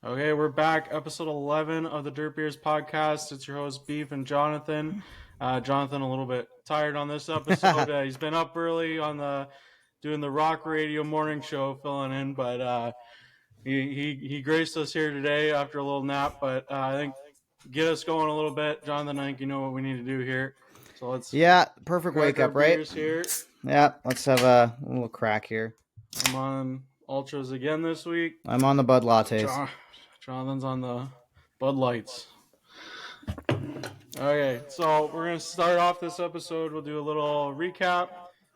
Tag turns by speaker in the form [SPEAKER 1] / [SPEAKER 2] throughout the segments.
[SPEAKER 1] Okay, we're back. Episode 11 of the Dirt Beers podcast. It's your host, Beef and Jonathan. Jonathan, a little bit tired on this episode. He's been up early on doing the rock radio morning show, filling in, but he graced us here today after a little nap. But I think get us going a little bit, Jonathan. I think you know what we need to do here. So let's
[SPEAKER 2] Yeah, perfect
[SPEAKER 1] crack
[SPEAKER 2] wake
[SPEAKER 1] our
[SPEAKER 2] up, right?
[SPEAKER 1] beers here.
[SPEAKER 2] Yeah, let's have a little crack here.
[SPEAKER 1] I'm on ultras again this week.
[SPEAKER 2] I'm on the Bud Lattes.
[SPEAKER 1] Jonathan's on the Bud Lights. Okay, so we're gonna start off this episode. We'll do a little recap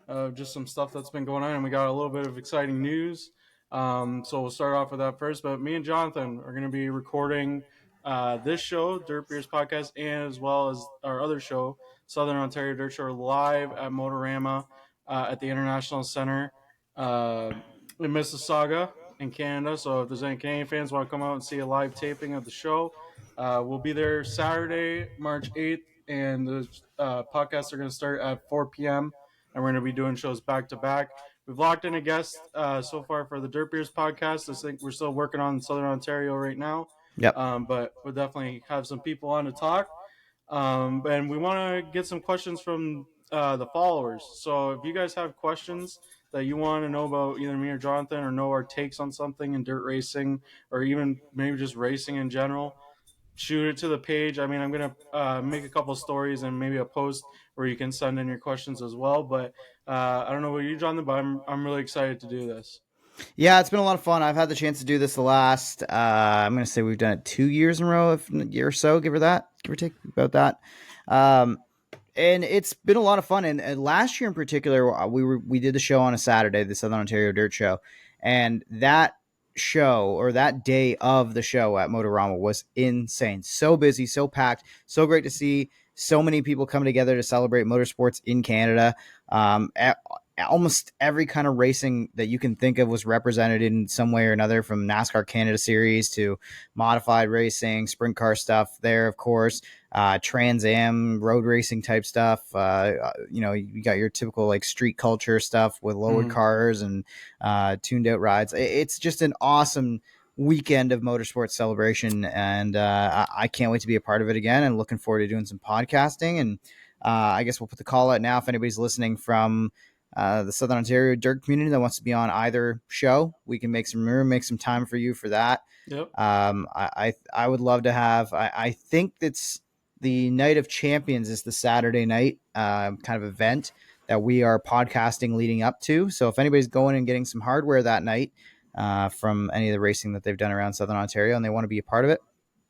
[SPEAKER 1] of just some stuff that's been going on, and we got a little bit of exciting news. So we'll start off with that first. But me and Jonathan are gonna be recording this show, Dirt Beers Podcast, and as well as our other show, Southern Ontario Dirt Show, live at Motorama at the International Center in Mississauga in Canada. So if there's any Canadian fans want to come out and see a live taping of the show, we'll be there Saturday, March 8th, and the podcasts are going to start at 4 p.m. and we're going to be doing shows back to back. We've locked in a guest so far for the Dirt Beers podcast. I think we're still working on Southern Ontario right now,
[SPEAKER 2] Yep.
[SPEAKER 1] but we'll definitely have some people on to talk. And we want to get some questions from the followers. So if you guys have questions that you want to know about either me or Jonathan, or know our takes on something in dirt racing, or even maybe just racing in general, shoot it to the page. I mean, I'm gonna make a couple stories and maybe a post where you can send in your questions as well. But I don't know what you, Jonathan, but I'm really excited to do this.
[SPEAKER 2] Yeah, it's been a lot of fun. I've had the chance to do this the last, I'm going to say we've done it 2 years in a row, if a year or so, give or take about that. And it's been a lot of fun. And last year in particular, we did the show on a Saturday, the Southern Ontario Dirt Show, and that show or that day of the show at Motorama was insane. So busy, so packed, so great to see so many people come together to celebrate motorsports in Canada. Almost every kind of racing that you can think of was represented in some way or another, from NASCAR Canada Series to modified racing, sprint car stuff there, of course, Trans Am road racing type stuff. You got your typical like street culture stuff with lowered cars and tuned out rides. It's just an awesome weekend of motorsports celebration, and I can't wait to be a part of it again, and looking forward to doing some podcasting. And I guess we'll put the call out now if anybody's listening from the Southern Ontario dirt community that wants to be on either show. We can make some room, make some time for you for that.
[SPEAKER 1] Yep.
[SPEAKER 2] I would love to have. I think it's the Night of Champions is the Saturday night kind of event that we are podcasting leading up to. So if anybody's going and getting some hardware that night from any of the racing that they've done around Southern Ontario and they want to be a part of it,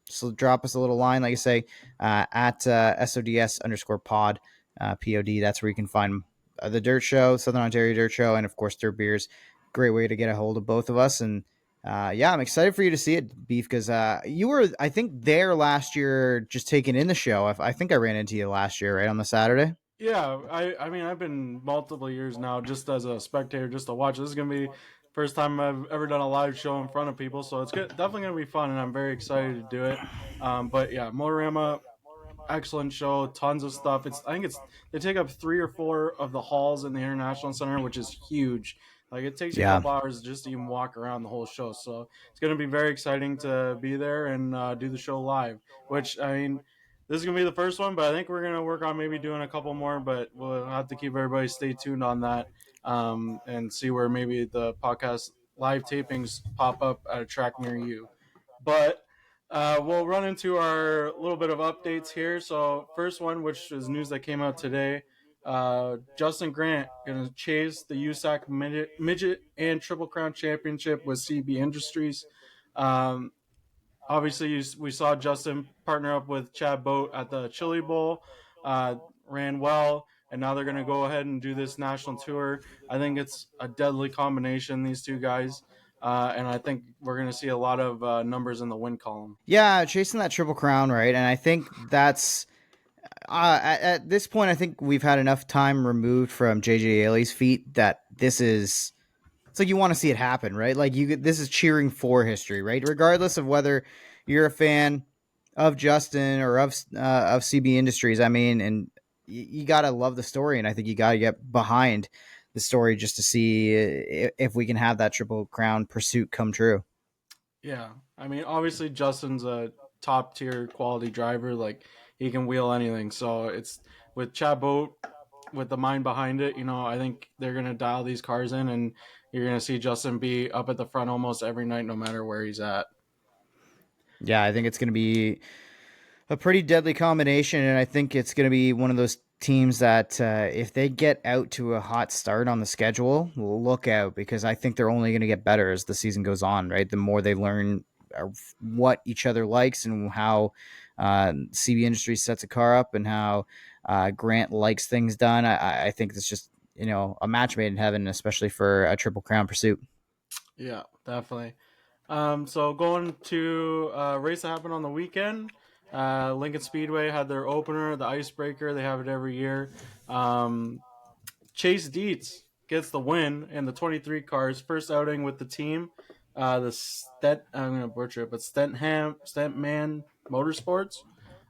[SPEAKER 2] so drop us a little line, like I say, at SODS_pod, POD. That's where you can find the Dirt Show, Southern Ontario Dirt Show, and of course Dirt Beers. Great way to get a hold of both of us. And I'm excited for you to see it, Beef, because you were, I think, there last year just taking in the show. I think I ran into you last year, right, on the Saturday?
[SPEAKER 1] Yeah, I mean, I've been multiple years now just as a spectator, just to watch. This is going to be first time I've ever done a live show in front of people, so it's definitely going to be fun, and I'm very excited to do it. But yeah, Motorama, excellent show, tons of stuff. I think they take up 3 or 4 of the halls in the International Center, which is huge. Like, it takes you a couple hours just to even walk around the whole show. So it's going to be very exciting to be there and do the show live, which, I mean, this is going to be the first one, but I think we're going to work on maybe doing a couple more, but we'll have to keep everybody stay tuned on that and see where maybe the podcast live tapings pop up at a track near you. But we'll run into our little bit of updates here. So first one, which is news that came out today, Justin Grant going to chase the USAC midget and Triple Crown Championship with CB Industries. Obviously, we saw Justin partner up with Chad Boat at the Chili Bowl, ran well, and now they're going to go ahead and do this national tour. I think it's a deadly combination, these two guys. And I think we're going to see a lot of numbers in the win column.
[SPEAKER 2] Yeah, chasing that Triple Crown, right? And I think that's at this point, I think we've had enough time removed from JJ Ailey's feet that it's like you want to see it happen, right? Like this is cheering for history, right? Regardless of whether you're a fan of Justin or of CB Industries. I mean, and you got to love the story, and I think you got to get behind the story just to see if we can have that Triple Crown pursuit come true.
[SPEAKER 1] Yeah, I mean, obviously Justin's a top tier quality driver. Like he can wheel anything. So it's with Chabot with the mind behind it. You know, I think they're gonna dial these cars in, and you're gonna see Justin be up at the front almost every night, no matter where he's at.
[SPEAKER 2] Yeah, I think it's going to be a pretty deadly combination, and I think it's going to be one of those teams that if they get out to a hot start on the schedule, look out because I think they're only going to get better as the season goes on. Right, the more they learn what each other likes and how CB Industries sets a car up and how Grant likes things done. I think it's just a match made in heaven, especially for a Triple Crown pursuit.
[SPEAKER 1] Yeah, definitely. So going to race that happened on the weekend. Lincoln Speedway had their opener, the icebreaker. They have it every year. Um, Chase Dietz gets the win in the 23 cars, first outing with the team. I'm gonna butcher it, but Stentman Motorsports,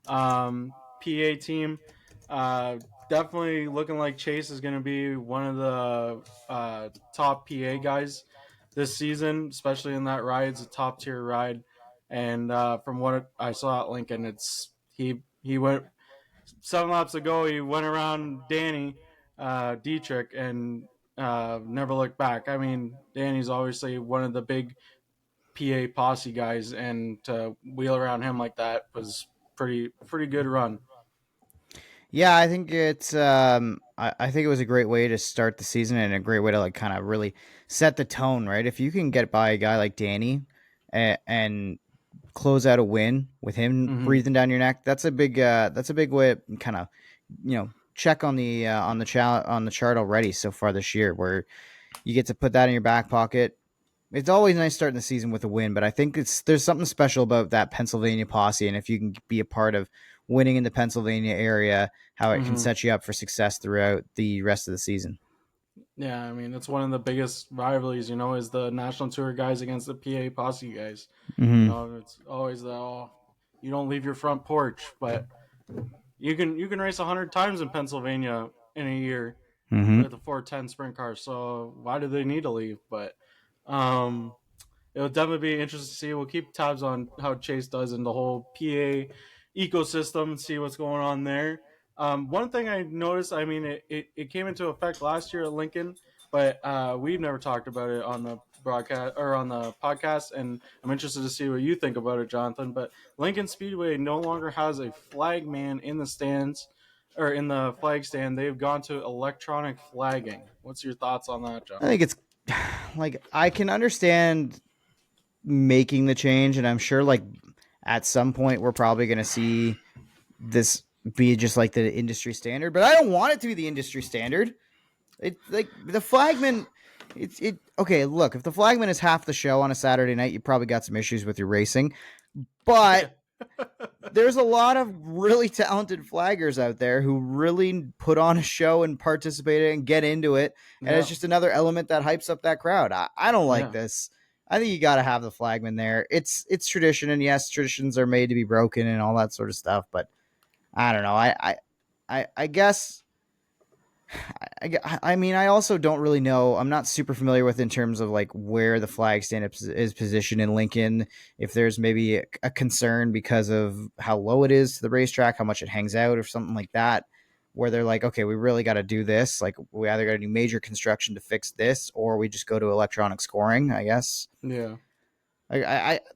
[SPEAKER 1] PA team. Uh, Definitely looking like Chase is gonna be one of the top PA guys this season, especially in that ride. It's a top tier ride, and from what I saw at Lincoln, he went 7 laps ago. He went around Danny Dietrich and never looked back. I mean, Danny's obviously one of the big PA posse guys, and to wheel around him like that was pretty good run.
[SPEAKER 2] Yeah, I think it's. I think it was a great way to start the season and a great way to like kind of really set the tone, right? If you can get by a guy like Danny and close out a win with him
[SPEAKER 1] Mm-hmm.
[SPEAKER 2] breathing down your neck, that's a big. That's a big way to kind of check on the chart already so far this year, where you get to put that in your back pocket. It's always nice starting the season with a win, but I think there's something special about that Pennsylvania posse, and if you can be a part of winning in the Pennsylvania area, how it can
[SPEAKER 1] Mm-hmm.
[SPEAKER 2] set you up for success throughout the rest of the season.
[SPEAKER 1] Yeah, I mean it's one of the biggest rivalries, is the national tour guys against the PA posse guys.
[SPEAKER 2] Mm-hmm.
[SPEAKER 1] It's always the you don't leave your front porch, but you can race 100 times in Pennsylvania in a year
[SPEAKER 2] Mm-hmm.
[SPEAKER 1] with a 410 sprint car. So why do they need to leave? But um, it'll definitely be interesting to see. We'll keep tabs on how Chase does in the whole PA ecosystem and see what's going on there. One thing I noticed, I mean, it came into effect last year at Lincoln, but we've never talked about it on the broadcast or on the podcast, and I'm interested to see what you think about it, Jonathan. But Lincoln Speedway no longer has a flag man in the stands or in the flag stand. They've gone to electronic flagging. What's your thoughts on that,
[SPEAKER 2] I
[SPEAKER 1] John?
[SPEAKER 2] think it's like I can understand making the change, and I'm sure like at some point we're probably going to see this be just like the industry standard, but I don't want it to be the industry standard. It like the flagman. It okay. Look, if the flagman is half the show on a Saturday night, you probably got some issues with your racing. But
[SPEAKER 1] Yeah.
[SPEAKER 2] there's a lot of really talented flaggers out there who really put on a show and participate and get into it, and it's
[SPEAKER 1] Yeah.
[SPEAKER 2] just another element that hypes up that crowd. I don't like
[SPEAKER 1] Yeah.
[SPEAKER 2] this. I think you got to have the flagman there. It's tradition, and yes, traditions are made to be broken and all that sort of stuff. But I don't know. I guess I mean, I also don't really know. I'm not super familiar with in terms of like where the flag stand is positioned in Lincoln. If there's maybe a concern because of how low it is to the racetrack, how much it hangs out, or something like that, where they're like, okay, we really got to do this. Like, we either got to do major construction to fix this, or we just go to electronic scoring. I guess.
[SPEAKER 1] Yeah.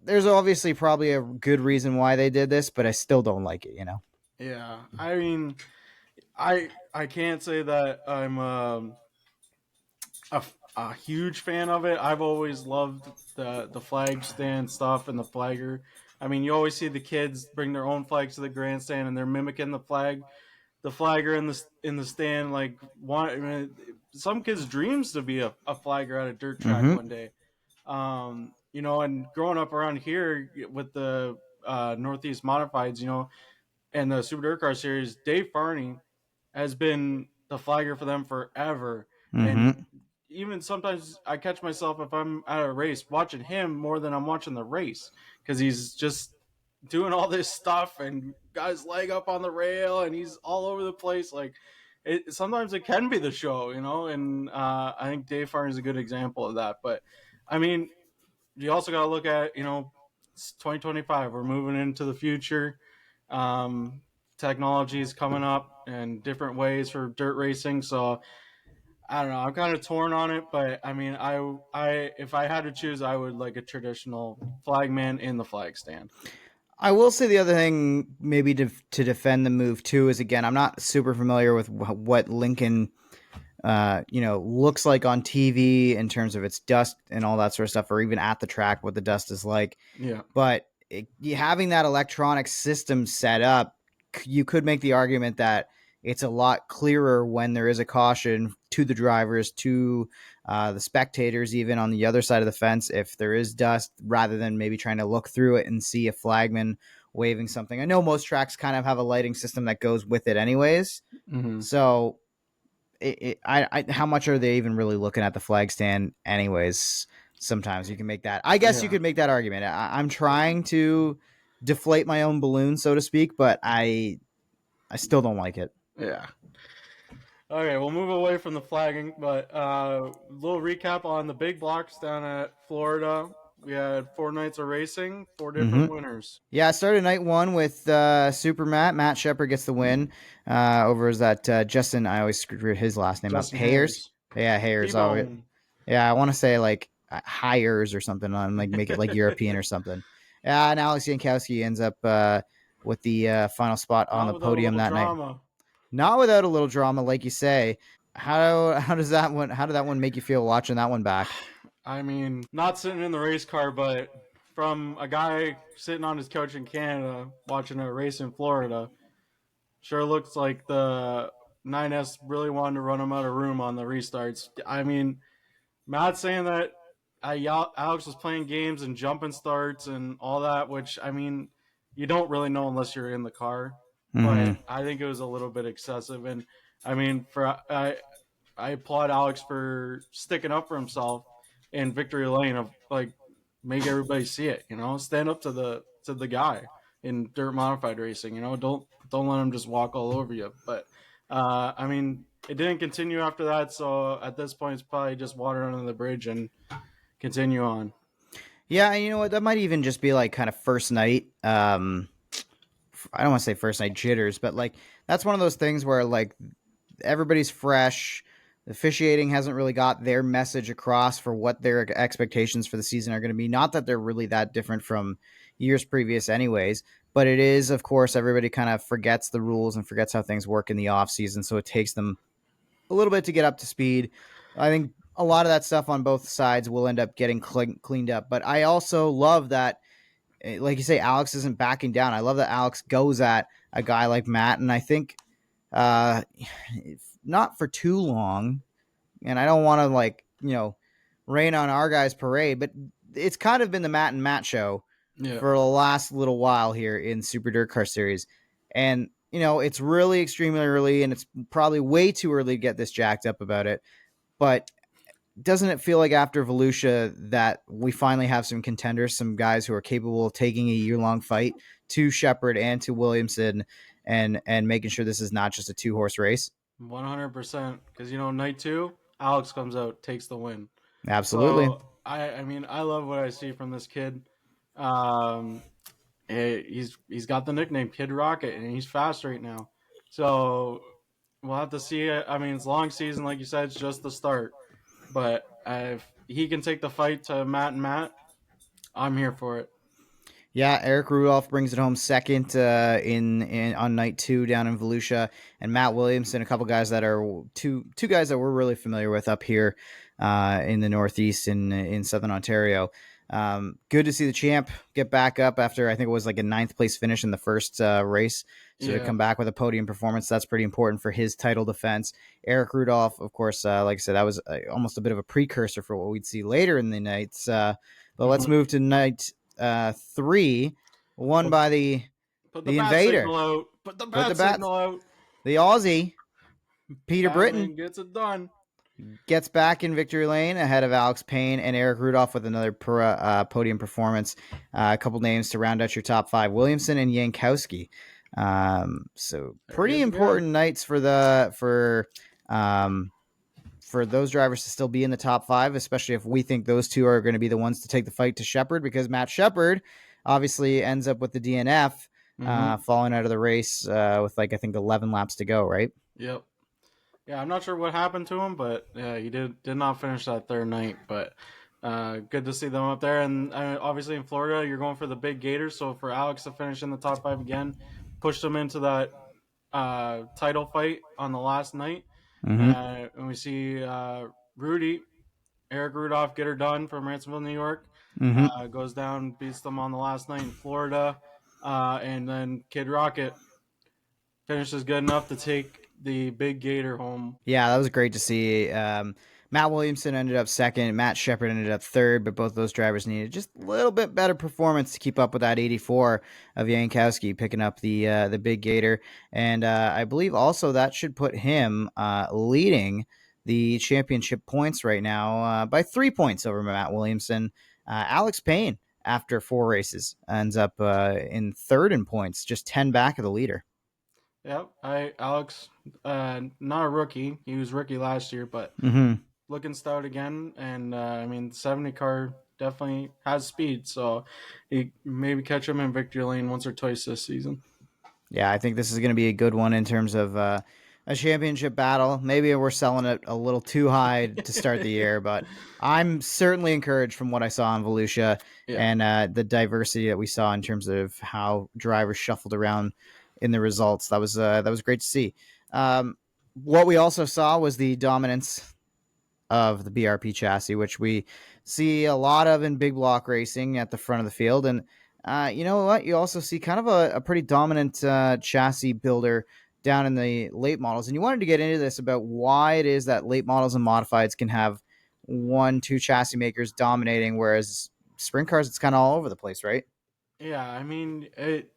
[SPEAKER 2] There's obviously probably a good reason why they did this, but I still don't like it.
[SPEAKER 1] Yeah. I mean, I can't say that I'm a huge fan of it. I've always loved the flag stand stuff and the flagger. I mean, you always see the kids bring their own flags to the grandstand and they're mimicking the flagger in the stand. Like, I mean, some kids' dreams to be a flagger at a dirt track
[SPEAKER 2] Mm-hmm.
[SPEAKER 1] one day. And growing up around here with the Northeast Modifieds, and the Super Dirt Car Series, Dave Farney has been the flagger for them forever. And
[SPEAKER 2] Mm-hmm.
[SPEAKER 1] even sometimes I catch myself if I'm at a race watching him more than I'm watching the race because he's just doing all this stuff and got his leg up on the rail and he's all over the place. Like sometimes it can be the show, and I think Dave Farney is a good example of that. But I mean, you also got to look at, it's 2025. We're moving into the future. Um, Technology is coming up in different ways for dirt racing. So I don't know. I'm kind of torn on it, but I mean, if I had to choose, I would like a traditional flagman in the flag stand.
[SPEAKER 2] I will say the other thing, maybe to defend the move too, is again, I'm not super familiar with what Lincoln, looks like on TV in terms of its dust and all that sort of stuff, or even at the track, what the dust is like.
[SPEAKER 1] Yeah.
[SPEAKER 2] But having that electronic system set up, you could make the argument that it's a lot clearer when there is a caution to the drivers, to the spectators, even on the other side of the fence, if there is dust, rather than maybe trying to look through it and see a flagman waving something. I know most tracks kind of have a lighting system that goes with it, anyways.
[SPEAKER 1] Mm-hmm.
[SPEAKER 2] So, how much are they even really looking at the flag stand, anyways? Sometimes you can make that. I guess you
[SPEAKER 1] Yeah.
[SPEAKER 2] could make that argument. I'm trying to deflate my own balloon, so to speak, but I still don't like it.
[SPEAKER 1] Yeah. Okay, we'll move away from the flagging, but little recap on the big blocks down at Florida. We had 4 nights of racing, 4 different
[SPEAKER 2] Mm-hmm.
[SPEAKER 1] winners.
[SPEAKER 2] Yeah, I started night one with Super Matt. Matt Shepard gets the win over that Justin. I always screw his last name up.
[SPEAKER 1] Justin
[SPEAKER 2] Hayers.
[SPEAKER 1] Hayers.
[SPEAKER 2] Yeah, Hayers. Oh,
[SPEAKER 1] T-Bone.
[SPEAKER 2] yeah. I want to say like Hires or something. On like make it like European or something. Yeah, and Alex Yankowski ends up with the final spot on
[SPEAKER 1] Not
[SPEAKER 2] the
[SPEAKER 1] without a
[SPEAKER 2] podium
[SPEAKER 1] little
[SPEAKER 2] that night.
[SPEAKER 1] drama.
[SPEAKER 2] Not without a little drama, like you say. How does that one? How did that one make you feel watching that one back?
[SPEAKER 1] I mean, not sitting in the race car, but from a guy sitting on his couch in Canada watching a race in Florida, sure looks like the 9S really wanted to run him out of room on the restarts. I mean, Matt saying that Alex was playing games and jumping starts and all that, which I mean, you don't really know unless you're in the car.
[SPEAKER 2] Mm-hmm.
[SPEAKER 1] But I think it was a little bit excessive, and I mean, I applaud Alex for sticking up for himself in victory lane of like make everybody see it. Stand up to the guy in dirt modified racing. Don't let him just walk all over you. But I mean, it didn't continue after that. So at this point, it's probably just water under the bridge and continue on.
[SPEAKER 2] Yeah, and you know what? That might even just be like kind of first night. I don't want to say first night jitters, but like that's one of those things where like everybody's fresh. The officiating hasn't really got their message across for what their expectations for the season are going to be. Not that they're really that different from years previous, anyways, but it is, of course, everybody kind of forgets the rules and forgets how things work in the off season. So it takes them a little bit to get up to speed. I think a lot of that stuff on both sides will end up getting cleaned up. But I also love that, like you say, Alex isn't backing down. I love that Alex goes at a guy like Matt, and I think uh, not for too long. And I don't want to rain on our guys' parade, but it's kind of been the Matt and Matt show
[SPEAKER 1] Yeah.
[SPEAKER 2] for the last little while here in Super Dirt Car Series, and it's really extremely early, and it's probably way too early to get this jacked up about it. But doesn't it feel like after Volusia that we finally have some contenders, some guys who are capable of taking a year-long fight to Shepard and to Williamson, and making sure this is not just a 2-horse race?
[SPEAKER 1] 100%. Because night two, Alex comes out, takes the win.
[SPEAKER 2] Absolutely.
[SPEAKER 1] So I mean, I love what I see from this kid. Um, he's got the nickname Kid Rocket, and he's fast right now. So we'll have to see. I mean, it's long season, like you said. It's just the start. But if he can take the fight to Matt and Matt, I'm here for it.
[SPEAKER 2] Yeah, Eric Rudolph brings it home second in on night two down in Volusia, and Matt Williamson, a couple guys that are two guys that we're really familiar with up here in the Northeast in Southern Ontario. Good to see the champ get back up after I think it was like a 9th place finish in the first race. So to
[SPEAKER 1] Yeah.
[SPEAKER 2] come back with a podium performance, that's pretty important for his title defense. Eric Rudolph, of course, like I said, that was almost a bit of a precursor for what we'd see later in the nights. But let's
[SPEAKER 1] Mm-hmm.
[SPEAKER 2] move to night 3, won by
[SPEAKER 1] Put the
[SPEAKER 2] the
[SPEAKER 1] bat
[SPEAKER 2] invader.
[SPEAKER 1] signal out. Put the
[SPEAKER 2] Put the
[SPEAKER 1] bat
[SPEAKER 2] bat,
[SPEAKER 1] signal out.
[SPEAKER 2] the Aussie, Peter Britton,
[SPEAKER 1] Batman gets it done.
[SPEAKER 2] gets back in victory lane ahead of Alex Payne and Eric Rudolph with another podium performance. A couple names to round out your top 5: Williamson and Yankowski. So
[SPEAKER 1] There he
[SPEAKER 2] pretty
[SPEAKER 1] is again.
[SPEAKER 2] important nights for um, for those drivers to still be in the top five, especially if we think those two are going to be the ones to take the fight to Shepard, because Matt Shepard obviously ends up with the DNF,
[SPEAKER 1] Mm-hmm.
[SPEAKER 2] falling out of the race with like I think 11 laps to go, right?
[SPEAKER 1] Yep. Yeah, I'm not sure what happened to him, but yeah, he did not finish that third night. But good to see them up there. And obviously in Florida, you're going for the big Gators. So for Alex to finish in the top five again, pushed him into that title fight on the last night.
[SPEAKER 2] Mm-hmm.
[SPEAKER 1] And we see Rudy, Eric Rudolph, get her done from Ransomville, New York.
[SPEAKER 2] Mm-hmm.
[SPEAKER 1] Goes down, beats them on the last night in Florida. And then Kid Rocket finishes good enough to take the big Gator home.
[SPEAKER 2] Yeah, that was great to see. Matt Williamson ended up second. Matt Shepard ended up third, but both those drivers needed just a little bit better performance to keep up with that 84 of Yankowski picking up the big Gator, and I believe also that should put him leading the championship points right now by 3 points over Matt Williamson. Alex Payne, after 4 races, ends up in third in points, just 10 back of the leader.
[SPEAKER 1] Yep, I Alex, not a rookie. He was rookie last year, but
[SPEAKER 2] Mm-hmm.
[SPEAKER 1] looking stout again. And I mean, the 70 car definitely has speed, so he maybe catch him in victory lane once or twice this season.
[SPEAKER 2] Yeah, I think this is going to be a good one in terms of a championship battle. Maybe we're selling it a little too high to start the year, but I'm certainly encouraged from what I saw in Volusia
[SPEAKER 1] Yeah,
[SPEAKER 2] and the diversity that we saw in terms of how drivers shuffled around in the results. That was great to see. What we also saw was the dominance of the BRP chassis, which we see a lot of in big block racing at the front of the field. And you know what? You also see kind of a pretty dominant chassis builder down in the late models. And you wanted to get into this about why it is that late models and modifieds can have one, two chassis makers dominating, whereas sprint cars, it's kind of all over the place, right?
[SPEAKER 1] yeah. I mean, it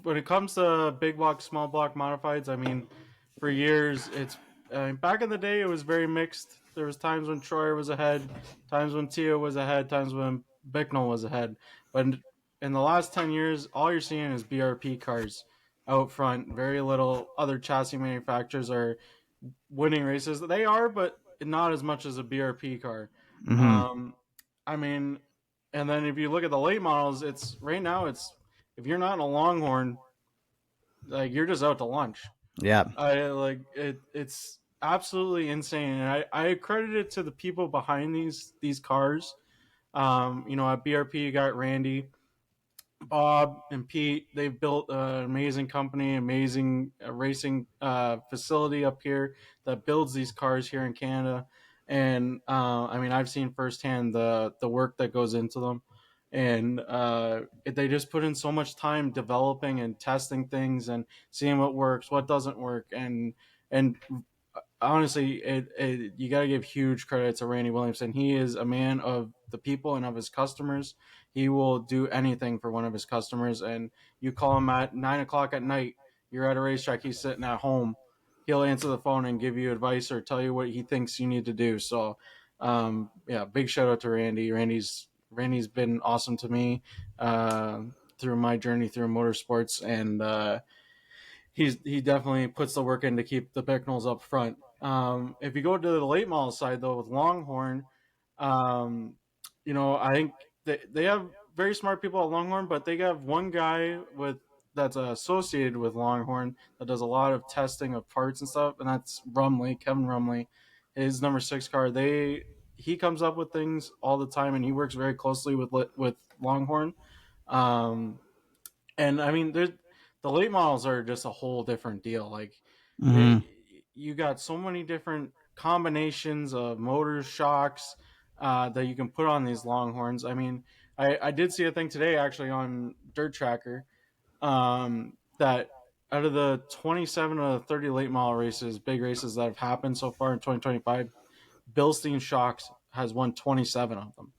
[SPEAKER 1] when it comes to big block, small block modifieds, I mean, for years it's back in the day it was very mixed. There was times when Troyer was ahead, times when Tio was ahead, times when Bicknell was ahead. But in the last 10 years, all you're seeing is BRP cars out front. Very little other chassis manufacturers are winning races. They are, but not as much as a BRP car.
[SPEAKER 2] Mm-hmm.
[SPEAKER 1] Um, I mean, and then if you look at the late models, it's right now it's if you're not in a Longhorn, like you're just out to lunch.
[SPEAKER 2] Yeah.
[SPEAKER 1] I like it. It's absolutely insane, and I credit it to the people behind these cars. At BRP you got Randy, Bob, and Pete. They've built an amazing company, amazing racing facility up here that builds these cars here in Canada. And I mean, I've seen firsthand the work that goes into them, and they just put in so much time developing and testing things and seeing what works, what doesn't work, and honestly, you got to give huge credit to Randy Williamson. He is a man of the people and of his customers. He will do anything for one of his customers. And you call him at 9 o'clock at night, you're at a racetrack, he's sitting at home. He'll answer the phone and give you advice or tell you what he thinks you need to do. So, yeah, big shout out to Randy. Randy's been awesome to me through my journey through motorsports, and he definitely puts the work in to keep the Bicknells up front. If you go to the late model side though with Longhorn, um, I think they have very smart people at Longhorn, but they have one guy with that's associated with Longhorn that does a lot of testing of parts and stuff, and that's Kevin Rumley. His number 6 car, he comes up with things all the time, and he works very closely with Longhorn. Um, and I mean, the late models are just a whole different deal. Like,
[SPEAKER 2] Mm-hmm.
[SPEAKER 1] it, you got so many different combinations of motors, shocks that you can put on these Longhorns. I mean, I did see a thing today actually on Dirt Tracker that out of the 27 of the 30 late model races, big races that have happened so far in 2025, Bilstein Shocks has won 27 of them.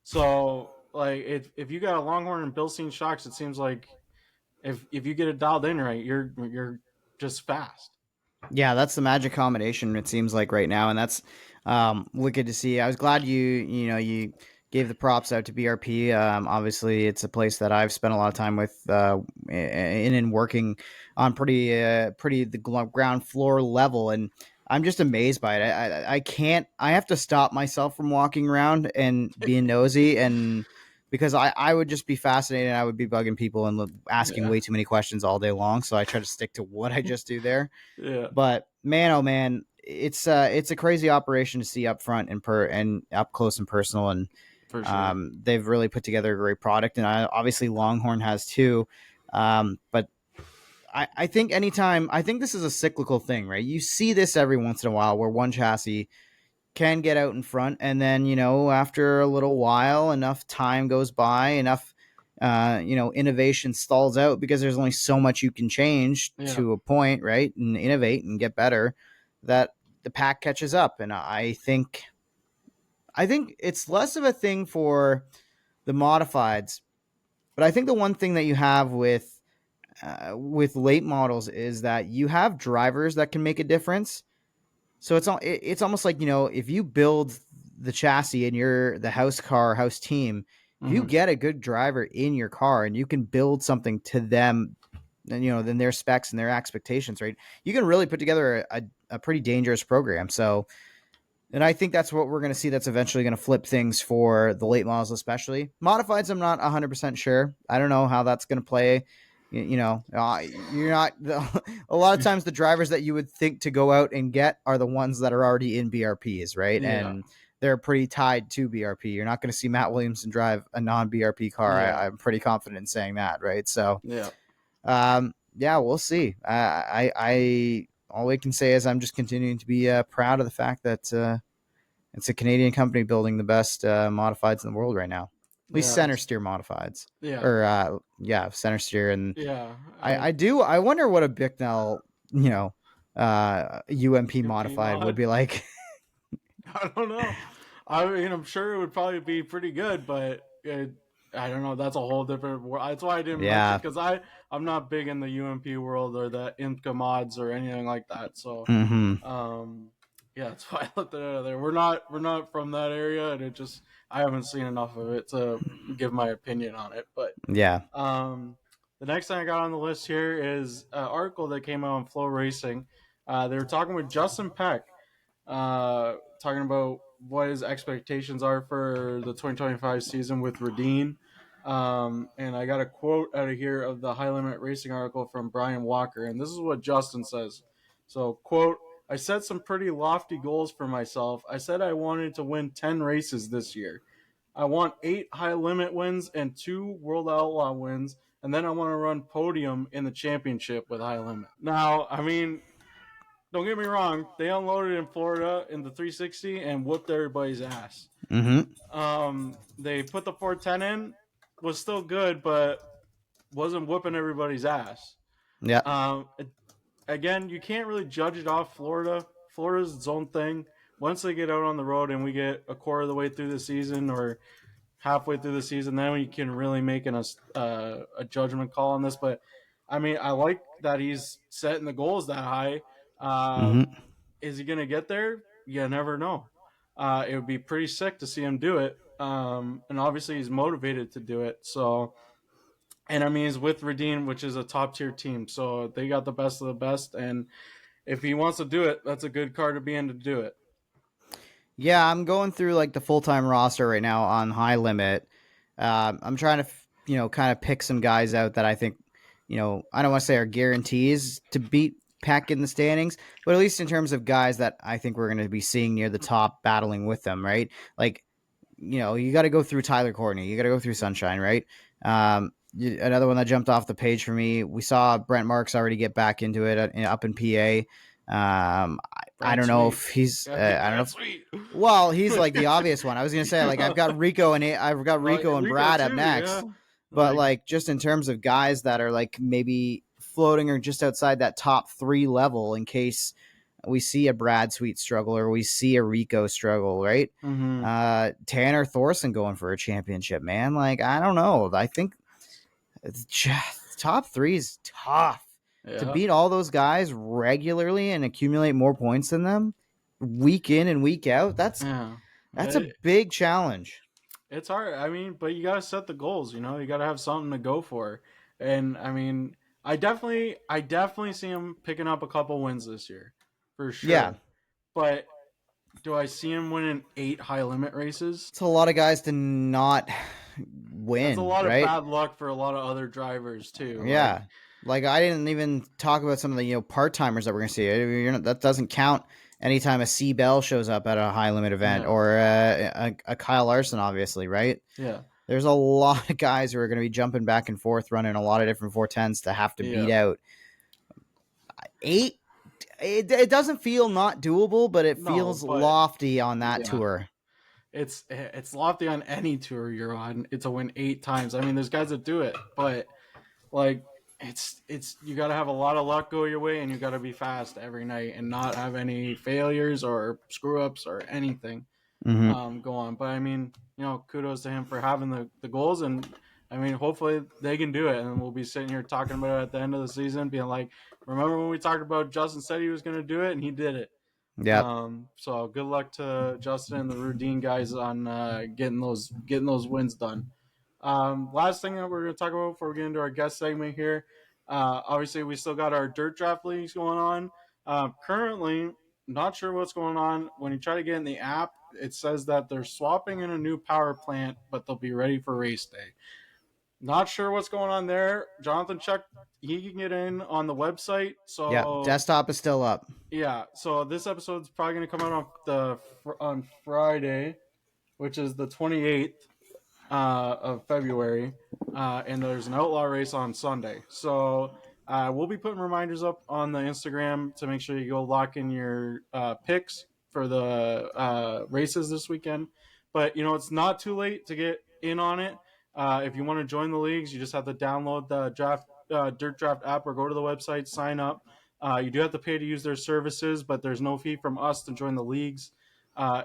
[SPEAKER 1] So, like, if you got a Longhorn and Bilstein Shocks, it seems like if you get it dialed in right, you're just fast.
[SPEAKER 2] Yeah, that's the magic combination. It seems like right now, and that's wicked to see. I was glad you gave the props out to BRP. Obviously, it's a place that I've spent a lot of time with in and working on pretty the ground floor level, and I'm just amazed by it. I can't. I have to stop myself from walking around and being nosy, and because I would just be fascinated. I would be bugging people and asking
[SPEAKER 1] Yeah,
[SPEAKER 2] way too many questions all day long. So I try to stick to what I just do there.
[SPEAKER 1] yeah,
[SPEAKER 2] But man, oh man, it's a crazy operation to see up front and up close and personal, and
[SPEAKER 1] for sure.
[SPEAKER 2] they've really put together a great product, and obviously Longhorn has too. But I think anytime, I think this is a cyclical thing, right? You see this every once in a while where one chassis can get out in front, and then after a little while, enough time goes by, enough innovation stalls out because there's only so much you can change
[SPEAKER 1] Yeah,
[SPEAKER 2] to a point, right? And innovate and get better, that the pack catches up. And I think it's less of a thing for the modifieds, but I think the one thing that you have with late models is that you have drivers that can make a difference. So it's almost like, if you build the chassis and you're the house team, if you
[SPEAKER 1] hmm,
[SPEAKER 2] get a good driver in your car and you can build something to them, and then their specs and their expectations, right? You can really put together a pretty dangerous program. So, and I think that's what we're going to see. That's eventually going to flip things for the late models, especially modifieds. I'm not 100% sure. I don't know how that's going to play. You're not. A lot of times, the drivers that you would think to go out and get are the ones that are already in BRPs, right?
[SPEAKER 1] yeah,
[SPEAKER 2] And they're pretty tied to BRP. You're not going to see Matt Williamson drive a non-BRP car.
[SPEAKER 1] yeah,
[SPEAKER 2] I'm pretty confident in saying that, right? So,
[SPEAKER 1] yeah,
[SPEAKER 2] yeah, we'll see. I all we can say is I'm just continuing to be proud of the fact that it's a Canadian company building the best modifieds in the world right now. At least
[SPEAKER 1] yeah,
[SPEAKER 2] center steer modifieds,
[SPEAKER 1] yeah,
[SPEAKER 2] or yeah, center steer. And
[SPEAKER 1] yeah.
[SPEAKER 2] I wonder what a Bicknell UMP
[SPEAKER 1] UMP
[SPEAKER 2] modified would
[SPEAKER 1] mod.
[SPEAKER 2] be like.
[SPEAKER 1] I don't know. I mean, I'm sure it would probably be pretty good, but I don't know. That's a whole different world. That's why I didn't mention
[SPEAKER 2] Yeah.
[SPEAKER 1] because I'm not big in the UMP world or the Imca mods or anything like that. So,
[SPEAKER 2] Mm-hmm.
[SPEAKER 1] um, yeah, that's why I left it out of there. We're not from that area, and it just I haven't seen enough of it to give my opinion on it. But
[SPEAKER 2] Yeah.
[SPEAKER 1] um, the next thing I got on the list here is an article that came out on Flow Racing. They were talking with Justin Peck, talking about what his expectations are for the 2025 season with Radine. And I got a quote out of here of the High Limit Racing article from Brian Walker, and this is what Justin says. So, quote, I set some pretty lofty goals for myself. I said I wanted to win 10 races this year. I want 8 high limit wins and 2 World Outlaw wins, and then I want to run podium in the championship with high limit. Now, I mean, don't get me wrong, they unloaded in Florida in the 360 and whooped everybody's ass.
[SPEAKER 2] Mm-hmm.
[SPEAKER 1] They put the 410 in, was still good, but wasn't whooping everybody's ass.
[SPEAKER 2] Yeah.
[SPEAKER 1] Um, Again, you can't really judge it off Florida. Florida's its own thing. Once they get out on the road and we get a quarter of the way through the season or halfway through the season, then we can really make a judgment call on this. But I mean, I like that he's setting the goals that high.
[SPEAKER 2] Mm-hmm.
[SPEAKER 1] Is he going to get there? You never know. It would be pretty sick to see him do it. And obviously, he's motivated to do it. So, and I mean, he's with Redeem, which is a top tier team. So they got the best of the best. And if he wants to do it, that's a good card to be in to do it.
[SPEAKER 2] Yeah, I'm going through like the full time roster right now on High Limit. I'm trying to, kind of pick some guys out that I think, I don't want to say are guarantees to beat Peck in the standings, but at least in terms of guys that I think we're going to be seeing near the top battling with them, right? Like, you got to go through Tyler Courtney, you got to go through Sunshine, right? Another one that jumped off the page for me, we saw Brent Marks already get back into it up in PA. I
[SPEAKER 1] Brad
[SPEAKER 2] don't know
[SPEAKER 1] Sweet.
[SPEAKER 2] if he's,
[SPEAKER 1] Gotta get
[SPEAKER 2] I don't know
[SPEAKER 1] Brad
[SPEAKER 2] if,
[SPEAKER 1] Sweet.
[SPEAKER 2] well, he's like the obvious one. I was gonna say like I've got Rico and
[SPEAKER 1] Rico
[SPEAKER 2] Brad up
[SPEAKER 1] too, yeah.
[SPEAKER 2] next, but
[SPEAKER 1] Like,
[SPEAKER 2] like just in terms of guys that are like maybe floating or just outside that top 3 level in case we see a Brad Sweet struggle or we see a Rico struggle, right?
[SPEAKER 1] mm-hmm.
[SPEAKER 2] Tanner Thorson going for a championship, man. Like I don't know. I think it's just, top 3 is tough to
[SPEAKER 1] Yeah.
[SPEAKER 2] beat all those guys regularly and accumulate more points than them week in and week out.
[SPEAKER 1] Yeah.
[SPEAKER 2] That's a big challenge.
[SPEAKER 1] It's hard. I mean, but you gotta set the goals. You know, you gotta have something to go for. And I mean, I definitely see him picking up a couple wins this year, for
[SPEAKER 2] Yeah.
[SPEAKER 1] sure. but do I see him winning 8 high limit races?
[SPEAKER 2] It's a lot of guys to not
[SPEAKER 1] That's a
[SPEAKER 2] win,
[SPEAKER 1] lot of
[SPEAKER 2] right?
[SPEAKER 1] bad luck for a lot of other drivers too. Like,
[SPEAKER 2] Yeah. Like I didn't even talk about some of the part timers that we're gonna see. That doesn't count anytime a C Bell shows up at a high limit event
[SPEAKER 1] yeah,
[SPEAKER 2] or a Kyle Larson, obviously, right?
[SPEAKER 1] yeah,
[SPEAKER 2] There's a lot of guys who are going to be jumping back and forth, running a lot of different 410s to have to beat
[SPEAKER 1] yeah.
[SPEAKER 2] out 8. It doesn't feel not doable, but it
[SPEAKER 1] No,
[SPEAKER 2] feels
[SPEAKER 1] but
[SPEAKER 2] lofty on that
[SPEAKER 1] yeah,
[SPEAKER 2] tour.
[SPEAKER 1] it's lofty on any tour you're on. It's a win 8 times. I mean, there's guys that do it, but like it's you got to have a lot of luck go your way, and you got to be fast every night and not have any failures or screw ups or anything
[SPEAKER 2] Mm-hmm.
[SPEAKER 1] go on. But I mean, kudos to him for having the goals, and I mean, hopefully they can do it, and we'll be sitting here talking about it at the end of the season, being like, remember when we talked about Justin said he was going to do it, and he did it.
[SPEAKER 2] Yep.
[SPEAKER 1] So good luck to Justin and the Rudine guys on getting those wins done. Last thing that we're going to talk about before we get into our guest segment here. Obviously, we still got our dirt draft leagues going on. Currently, not sure what's going on. When you try to get in the app, it says that they're swapping in a new power plant, but they'll be ready for race day. Not sure what's going on there. Jonathan checked; he can get in on the website.
[SPEAKER 2] Yep.
[SPEAKER 1] So
[SPEAKER 2] Desktop is still up.
[SPEAKER 1] yeah, so this episode's probably going to come out on Friday, which is the 28th of February, and there's an outlaw race on Sunday. So we'll be putting reminders up on the Instagram to make sure you go lock in your picks for the races this weekend. But it's not too late to get in on it. If you want to join the leagues, you just have to download the Dirt Draft app or go to the website, sign up. You do have to pay to use their services, but there's no fee from us to join the leagues.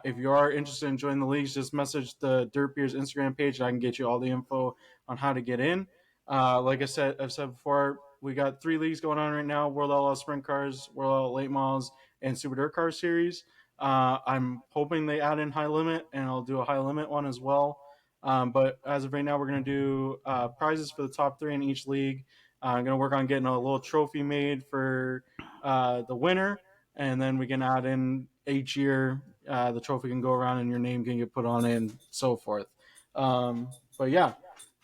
[SPEAKER 1] If you are interested in joining the leagues, just message the Dirt Beers Instagram page, and I can get you all the info on how to get in. Like I've said before, we got 3 leagues going on right now: World Outlaw Sprint Cars, World Outlaw Late Models, and Super Dirt Car Series. I'm hoping they add in High Limit, and I'll do a High Limit one as well. But as of right now, we're going to do prizes for the top 3 in each league. I'm going to work on getting a little trophy made for the winner, and then we can add in each year the trophy can go around and your name can get put on it and so forth. But yeah,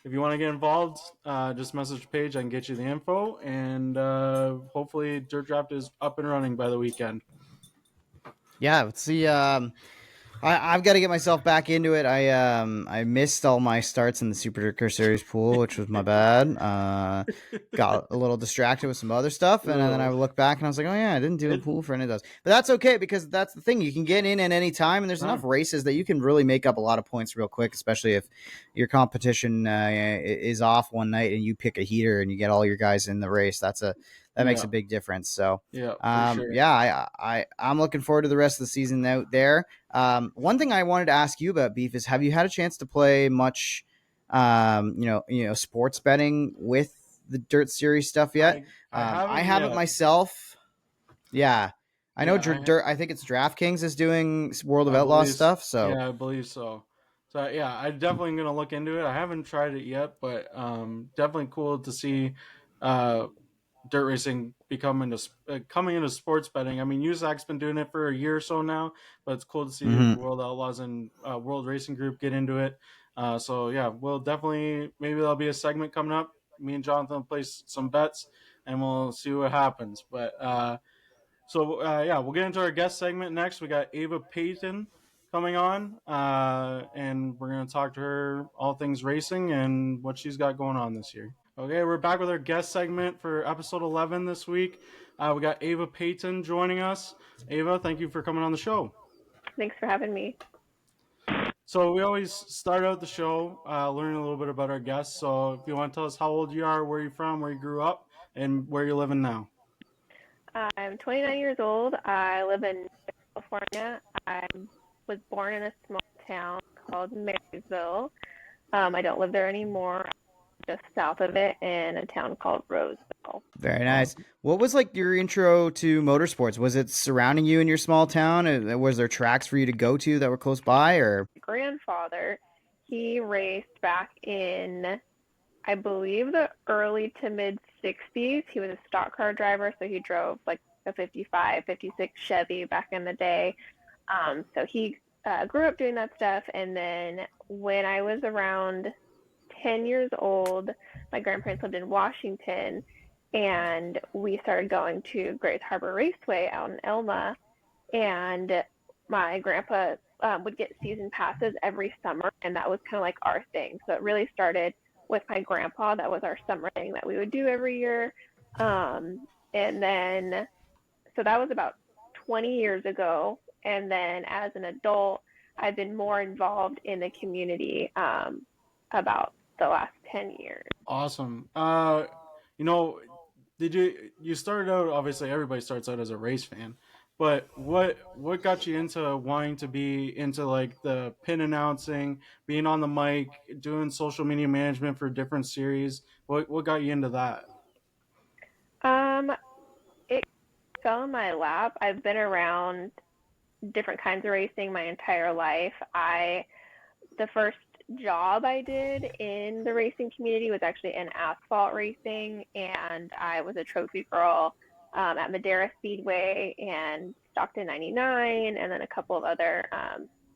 [SPEAKER 1] if you want to get involved, just message the page. I can get you the info, and hopefully Dirt Draft is up and running by the weekend.
[SPEAKER 2] Yeah. Let's see. I've got to get myself back into it. I missed all my starts in the Super Duker Series pool, which was my bad. Got a little distracted with some other stuff, and then I look back and I was like, oh yeah, I didn't do a pool for any of those. But that's okay because that's the thing. You can get in at any time, and there's enough races that you can really make up a lot of points real quick, especially if your competition is off one night and you pick a heater and you get all your guys in the race. That makes a big difference. So
[SPEAKER 1] Yeah, for sure.
[SPEAKER 2] yeah, I'm looking forward to the rest of the season out there. One thing I wanted to ask you about, Beef, is have you had a chance to play much, sports betting with the Dirt Series stuff yet?
[SPEAKER 1] I
[SPEAKER 2] I
[SPEAKER 1] haven't
[SPEAKER 2] haven't
[SPEAKER 1] yet.
[SPEAKER 2] myself. Yeah, I know
[SPEAKER 1] Yeah,
[SPEAKER 2] Dirt. I think it's DraftKings is doing World of
[SPEAKER 1] I
[SPEAKER 2] Outlaws
[SPEAKER 1] believe.
[SPEAKER 2] stuff. So
[SPEAKER 1] Yeah, I believe so. So yeah, I definitely gonna look into it. I haven't tried it yet, but definitely cool to see uh, dirt racing coming into sports betting. I mean, USAC's been doing it for a year or so now, but it's cool to see
[SPEAKER 2] mhm.
[SPEAKER 1] World Outlaws and World Racing Group get into it. So yeah, we'll definitely maybe there'll be a segment coming up. Me and Jonathan will place some bets, and we'll see what happens. But yeah, we'll get into our guest segment next. We got Ava Payton coming on, and we're going to talk to her all things racing and what she's got going on this year. Okay, we're back with our guest segment for episode 11 this week. We got Ava Payton joining us. Ava, thank you for coming on the show.
[SPEAKER 3] Thanks for having me.
[SPEAKER 1] So we always start out the show learning a little bit about our guests. So if you want to tell us how old you are, where you're from, where you grew up, and where you're living now.
[SPEAKER 3] I'm 29 years old. I live in California. I was born in a small town called Marysville. I don't live there anymore. I'm just south of it in a town called Roseville.
[SPEAKER 2] Very nice. What was like your intro to motorsports? Was it surrounding you in your small town? Was there tracks for you to go to that were close by, or?
[SPEAKER 3] My grandfather, he raced back in, I believe, the early to mid 60s. He was a stock car driver, so he drove like a 55, 56 Chevy back in the day. So he grew up doing that stuff. And then when I was around 10 years old, my grandparents lived in Washington, and we started going to Grays Harbor Raceway out in Elma. And my grandpa would get season passes every summer, and that was kind of like our thing. So it really started with my grandpa. That was our summer thing that we would do every year. And then, so that was about 20 years ago. And then as an adult, I've been more involved in the community about the last 10 years.
[SPEAKER 1] Awesome. You know, did you started out, obviously everybody starts out as a race fan, but what got you into wanting to be into like the pin announcing, being on the mic, doing social media management for different series? What got you into that?
[SPEAKER 3] Um, it fell in my lap. I've been around different kinds of racing my entire life. The first job I did in the racing community was actually in asphalt racing, and I was a trophy girl at Madera Speedway and Stockton 99, and then a couple of other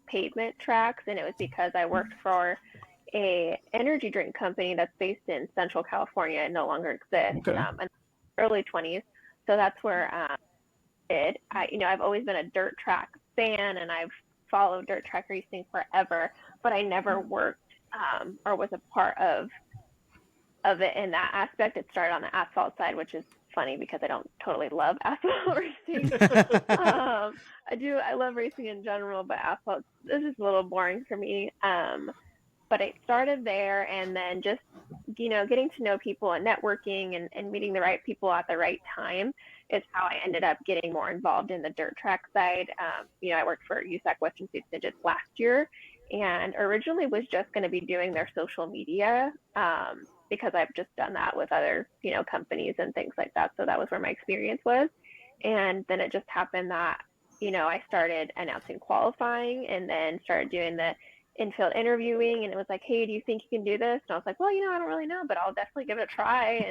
[SPEAKER 3] pavement tracks. And it was because I worked for a energy drink company that's based in Central California and no longer exists
[SPEAKER 1] Okay.
[SPEAKER 3] in the early 20s. So that's where I've always been a dirt track fan, and I've followed dirt track racing forever, but I never worked or was a part of it in that aspect. It started on the asphalt side, which is funny because I don't totally love asphalt racing. I love racing in general, but asphalt is just a little boring for me. But it started there, and then just getting to know people and networking and meeting the right people at the right time is how I ended up getting more involved in the dirt track side. I worked for USAC Western States Digits last year, and originally was just going to be doing their social media because I've just done that with other companies and things like that. So that was where my experience was, and then it just happened that I started announcing qualifying, and then started doing the infield interviewing, and it was like, hey, do you think you can do this? And I was like, well, I don't really know, but I'll definitely give it a try.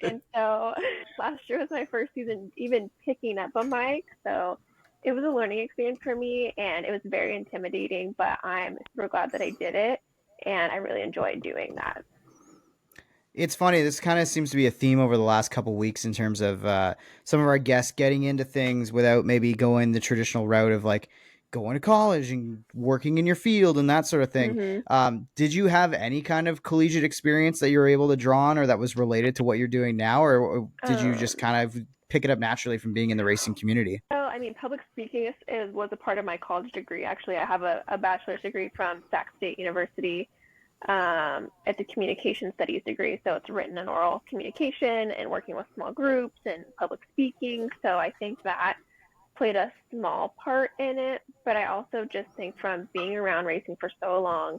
[SPEAKER 3] And so last year was my first season even picking up a mic, so it was a learning experience for me, and it was very intimidating, but I'm super glad that I did it, and I really enjoyed doing that.
[SPEAKER 2] It's funny. This kind of seems to be a theme over the last couple weeks in terms of some of our guests getting into things without maybe going the traditional route of like going to college and working in your field and that sort of thing.
[SPEAKER 3] Hmm.
[SPEAKER 2] Did you have any kind of collegiate experience that you were able to draw on or that was related to what you're doing now? Or did you just
[SPEAKER 3] um,
[SPEAKER 2] kind of pick it up naturally from being in the racing community?
[SPEAKER 3] so I mean, public speaking was a part of my college degree. Actually, I have a bachelor's degree from Sac State University. It's a communication studies degree, so it's written and oral communication and working with small groups and public speaking. So I think that played a small part in it, but I also just think from being around racing for so long,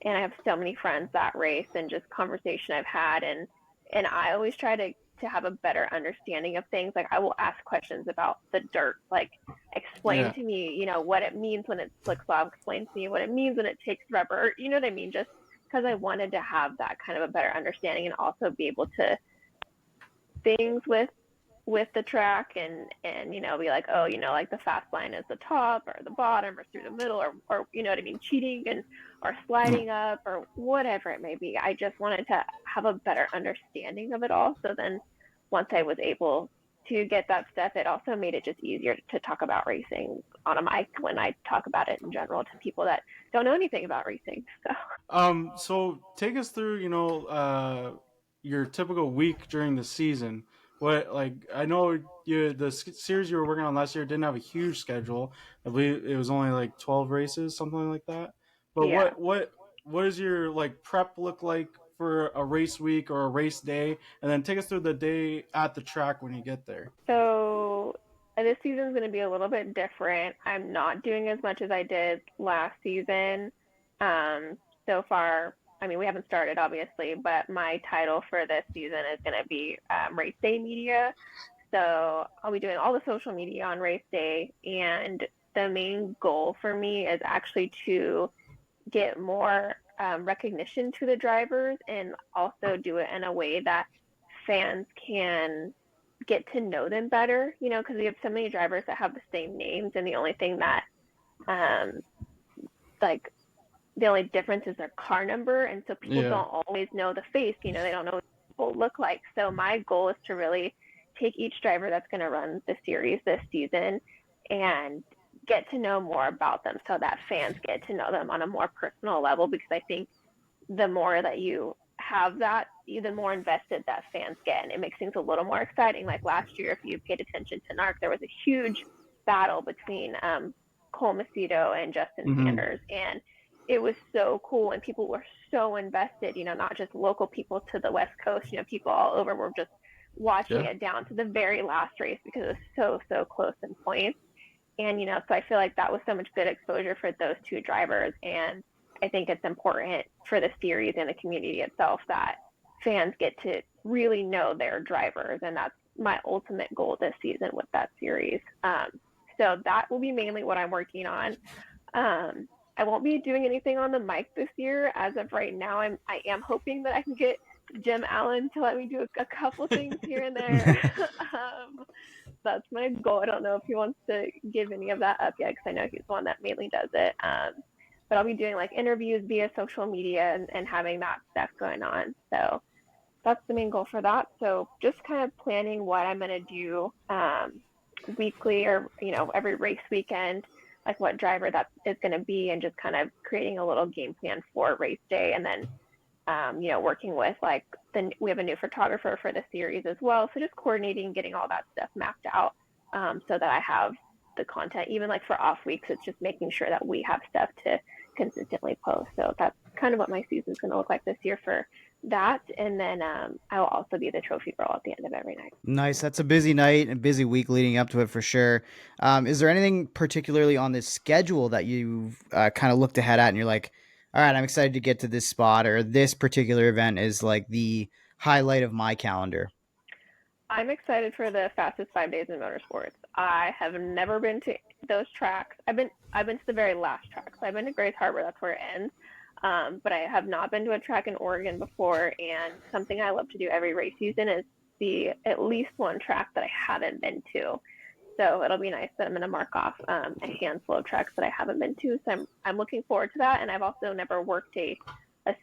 [SPEAKER 3] and I have so many friends that race, and just conversation I've had, and I always try to have a better understanding of things. Like I will ask questions about the dirt, like explain
[SPEAKER 1] Yeah.
[SPEAKER 3] to me, what it means when it slicks off, explain to me what it means when it takes rubber, you know what I mean? Just because I wanted to have that kind of a better understanding, and also be able to things with the track, and be like, oh, like the fast line is the top or the bottom or through the middle, or you know what I mean, cheating and or sliding up or whatever it may be. I just wanted to have a better understanding of it all, so then once I was able to get that stuff, it also made it just easier to talk about racing on a mic when I talk about it in general to people that don't know anything about racing. So
[SPEAKER 1] So take us through, your typical week during the season. What, like, I know the series you were working on last year didn't have a huge schedule. I believe it was only like 12 races, something like that. But
[SPEAKER 3] yeah.
[SPEAKER 1] what does your like prep look like for a race week or a race day? And then take us through the day at the track when you get there.
[SPEAKER 3] So this season's going to be a little bit different. I'm not doing as much as I did last season. So far, I mean, we haven't started obviously, but my title for this season is going to be race day media. So I'll be doing all the social media on race day, and the main goal for me is actually to get more recognition to the drivers, and also do it in a way that fans can get to know them better, because we have so many drivers that have the same names, and the only thing that, um, like, the only difference is their car number, and so people
[SPEAKER 1] Yeah.
[SPEAKER 3] don't always know the face. They don't know what people look like. So my goal is to really take each driver that's going to run the series this season and get to know more about them, so that fans get to know them on a more personal level. Because I think the more that you have that, the more invested that fans get, and it makes things a little more exciting. Like last year, if you paid attention to NARC, there was a huge battle between Cole Macedo and Justin
[SPEAKER 1] Hmm.
[SPEAKER 3] Sanders, and it was so cool, and people were so invested. Not just local people to the West Coast. People all over were just watching
[SPEAKER 1] Yeah.
[SPEAKER 3] it down to the very last race because it was so close in points. And, so I feel like that was so much good exposure for those two drivers. And I think it's important for the series and the community itself that fans get to really know their drivers. And that's my ultimate goal this season with that series. So that will be mainly what I'm working on. I won't be doing anything on the mic this year. As of right now, I am hoping that I can get Jim Allen to let me do a couple things here and there. That's my goal. I don't know if he wants to give any of that up yet, because I know he's the one that mainly does it. But I'll be doing like interviews via social media, and having that stuff going on. So that's the main goal for that. So just kind of planning what I'm going to do weekly, or every race weekend, like what driver that is going to be, and just kind of creating a little game plan for race day. And then working with, like, we have a new photographer for the series as well. So just coordinating, getting all that stuff mapped out, so that I have the content. Even like for off weeks, it's just making sure that we have stuff to consistently post. So that's kind of what my season's going to look like this year for that. And then I will also be the trophy girl at the end of every night.
[SPEAKER 2] Nice. That's a busy night and busy week leading up to it for sure. Is there anything particularly on this schedule that you've kind of looked ahead at and you're like, all right, I'm excited to get to this spot, or this particular event is like the highlight of my calendar?
[SPEAKER 3] I'm excited for the fastest 5 days in motorsports. I have never been to those tracks. I've been to the very last track. So I've been to Grays Harbor. That's where it ends. But I have not been to a track in Oregon before. And something I love to do every race season is see at least one track that I haven't been to. So it'll be nice that I'm going to mark off a handful of tracks that I haven't been to. So I'm looking forward to that. And I've also never worked a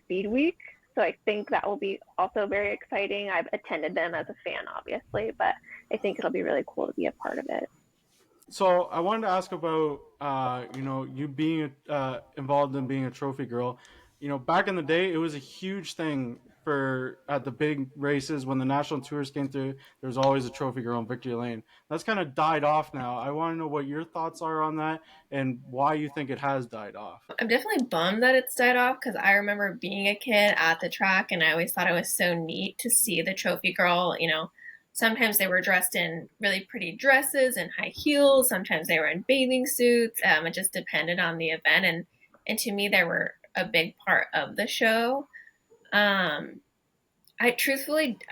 [SPEAKER 3] speed week. So I think that will be also very exciting. I've attended them as a fan, obviously, but I think it'll be really cool to be a part of it.
[SPEAKER 1] So I wanted to ask about, you being involved in being a trophy girl. Back in the day, it was a huge thing for at the big races when the national tours came through. There was always a trophy girl in victory lane. That's kind of died off now. I want to know what your thoughts are on that and why you think it has died off.
[SPEAKER 4] I'm definitely bummed that it's died off because I remember being a kid at the track and I always thought it was so neat to see the trophy girl. Sometimes they were dressed in really pretty dresses and high heels. Sometimes they were in bathing suits. It just depended on the event. And to me, they were a big part of the show. Um, I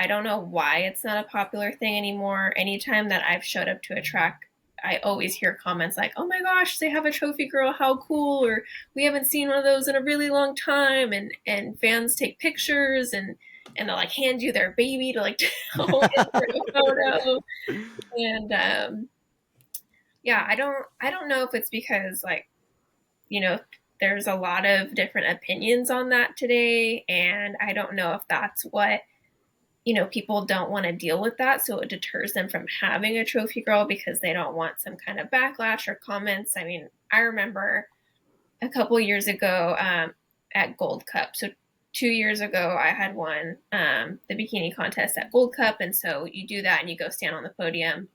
[SPEAKER 4] don't know why it's not a popular thing anymore. Anytime that I've showed up to a track, I always hear comments like, "Oh my gosh, they have a trophy girl, how cool," or "We haven't seen one of those in a really long time." And fans take pictures and they'll like hand you their baby to like hold it for a photo. And yeah, I don't know if it's because like, you know, there's a lot of different opinions on that today, and I don't know if that's what, people don't want to deal with that, so it deters them from having a trophy girl because they don't want some kind of backlash or comments. I mean, I remember a couple years ago at Gold Cup. So 2 years ago, I had won the bikini contest at Gold Cup, and so you do that and you go stand on the podium.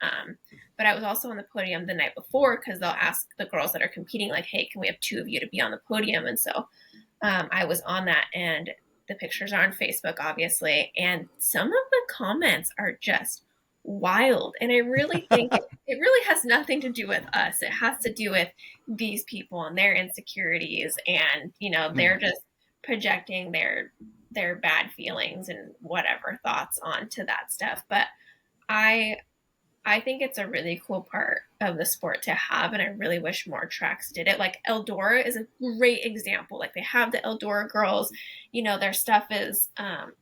[SPEAKER 4] But I was also on the podium the night before because they'll ask the girls that are competing, like, "Hey, can we have two of you to be on the podium?" And so I was on that, and the pictures are on Facebook, obviously, and some of the comments are just wild. And I really think it really has nothing to do with us. It has to do with these people and their insecurities, and they're just projecting their bad feelings and whatever thoughts onto that stuff. But I I think it's a really cool part of the sport to have, and I really wish more tracks did it. Like Eldora is a great example. Like they have the Eldora girls, their stuff is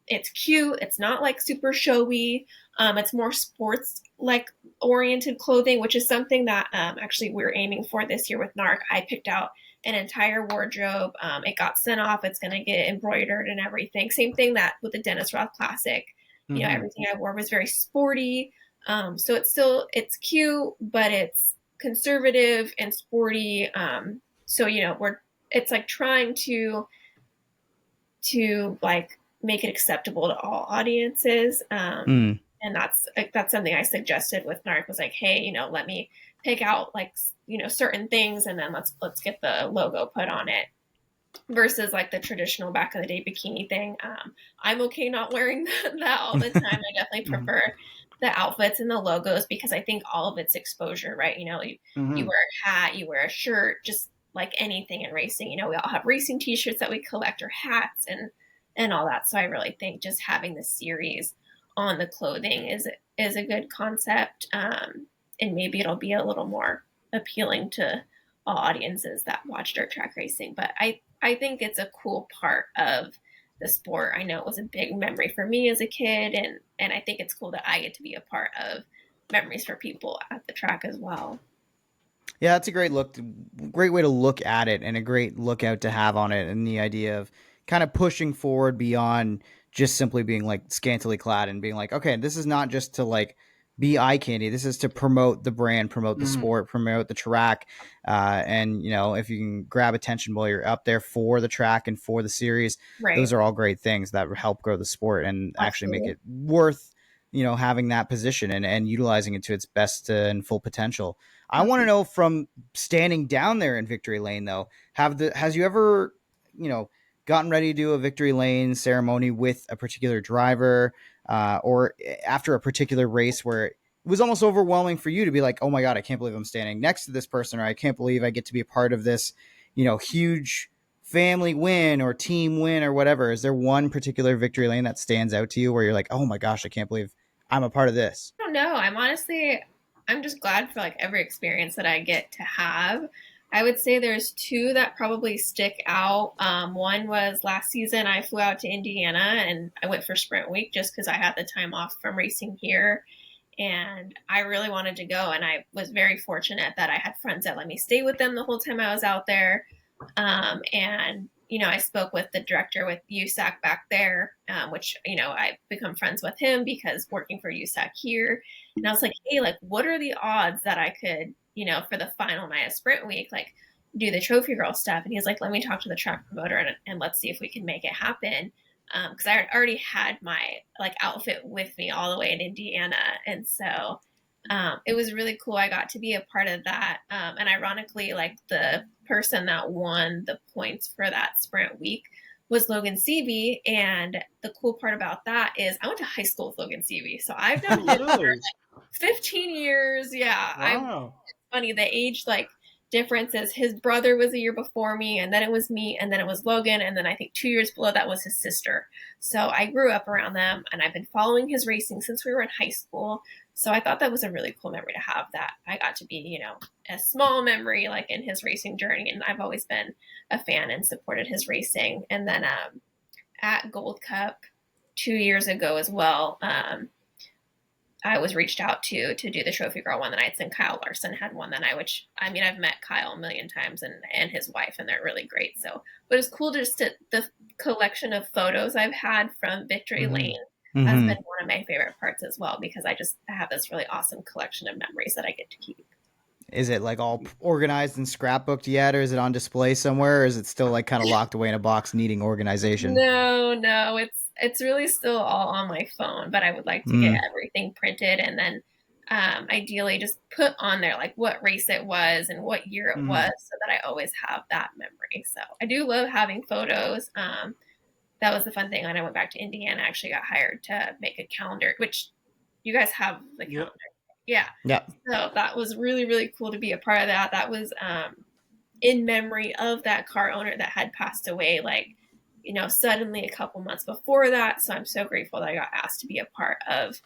[SPEAKER 4] it's cute. It's not like super showy. It's more sports like oriented clothing, which is something that actually we're aiming for this year with NARC. I picked out an entire wardrobe. It got sent off. It's going to get embroidered and everything. Same thing that with the Dennis Roth Classic. Everything I wore was very sporty. So it's cute, but it's conservative and sporty. So it's like trying to like make it acceptable to all audiences. And that's something I suggested with NARC was like, hey, let me pick out like certain things, and then let's get the logo put on it. Versus like the traditional back in the day bikini thing. I'm okay not wearing that all the time. I definitely prefer the outfits and the logos because I think all of it's exposure, right? You wear a hat, you wear a shirt, just like anything in racing. We all have racing t-shirts that we collect, or hats and all that. So I really think just having the series on the clothing is a good concept. And maybe it'll be a little more appealing to all audiences that watch dirt track racing. But I think it's a cool part of the sport. I know it was a big memory for me as a kid, and I think it's cool that I get to be a part of memories for people at the track as well.
[SPEAKER 2] Yeah, that's a great way to look at it, and a great lookout to have on it, and the idea of kind of pushing forward beyond just simply being like scantily clad and being like, okay, this is not just to like be eye candy. This is to promote the brand, promote the sport, promote the track. And if you can grab attention while you're up there for the track and for the series,
[SPEAKER 4] right.
[SPEAKER 2] Those are all great things that help grow the sport and actually make it worth, having that position and utilizing it to its best and full potential. I want to know, from standing down there in victory lane though, has you ever, gotten ready to do a victory lane ceremony with a particular driver, or after a particular race where it was almost overwhelming for you to be like, oh my God, I can't believe I'm standing next to this person, or I can't believe I get to be a part of this, huge family win or team win or whatever? Is there one particular victory lane that stands out to you where you're like, oh my gosh, I can't believe I'm a part of this?
[SPEAKER 4] I don't know. I'm just glad for like every experience that I get to have. I would say there's two that probably stick out. One was last season. I flew out to Indiana and I went for sprint week just because I had the time off from racing here. And I really wanted to go. And I was very fortunate that I had friends that let me stay with them the whole time I was out there. And I spoke with the director with USAC back there, which, I've become friends with him because working for USAC here. And I was like, hey, like, what are the odds that I could, for the final night of sprint week, like do the trophy girl stuff? And he was like, let me talk to the track promoter and let's see if we can make it happen. Cause I already had my like outfit with me all the way in Indiana. And so, it was really cool. I got to be a part of that. And ironically, like the person that won the points for that sprint week was Logan Seavey. And the cool part about that is I went to high school with Logan Seavey. So I've done it for like 15 years. Yeah.
[SPEAKER 1] Wow.
[SPEAKER 4] It's funny. The age like difference is his brother was a year before me, and then it was me, and then it was Logan, and then I think 2 years below that was his sister. So I grew up around them, and I've been following his racing since we were in high school. So I thought that was a really cool memory to have, that I got to be, a small memory like in his racing journey. And I've always been a fan and supported his racing. And then at Gold Cup 2 years ago as well, I was reached out to do the Trophy Girl one the nights, and Kyle Larson had one that night, which, I've met Kyle a million times and his wife, and they're really great. So, but it's cool just the collection of photos I've had from Victory Lane has been one of my favorite parts as well, because I have this really awesome collection of memories that I get to keep.
[SPEAKER 2] Is it like all organized and scrapbooked yet, or is it on display somewhere, or is it still like kind of locked away in a box needing organization?
[SPEAKER 4] No, it's really still all on my phone, but I would like to get everything printed and then ideally just put on there like what race it was and what year it was, so that I always have that memory. So I do love having photos. That was the fun thing when I went back to Indiana. I actually got hired to make a calendar, which you guys have the calendar. Yeah. So that was really, really cool to be a part of that. That was in memory of that car owner that had passed away, like, suddenly a couple months before that. So I'm so grateful that I got asked to be a part of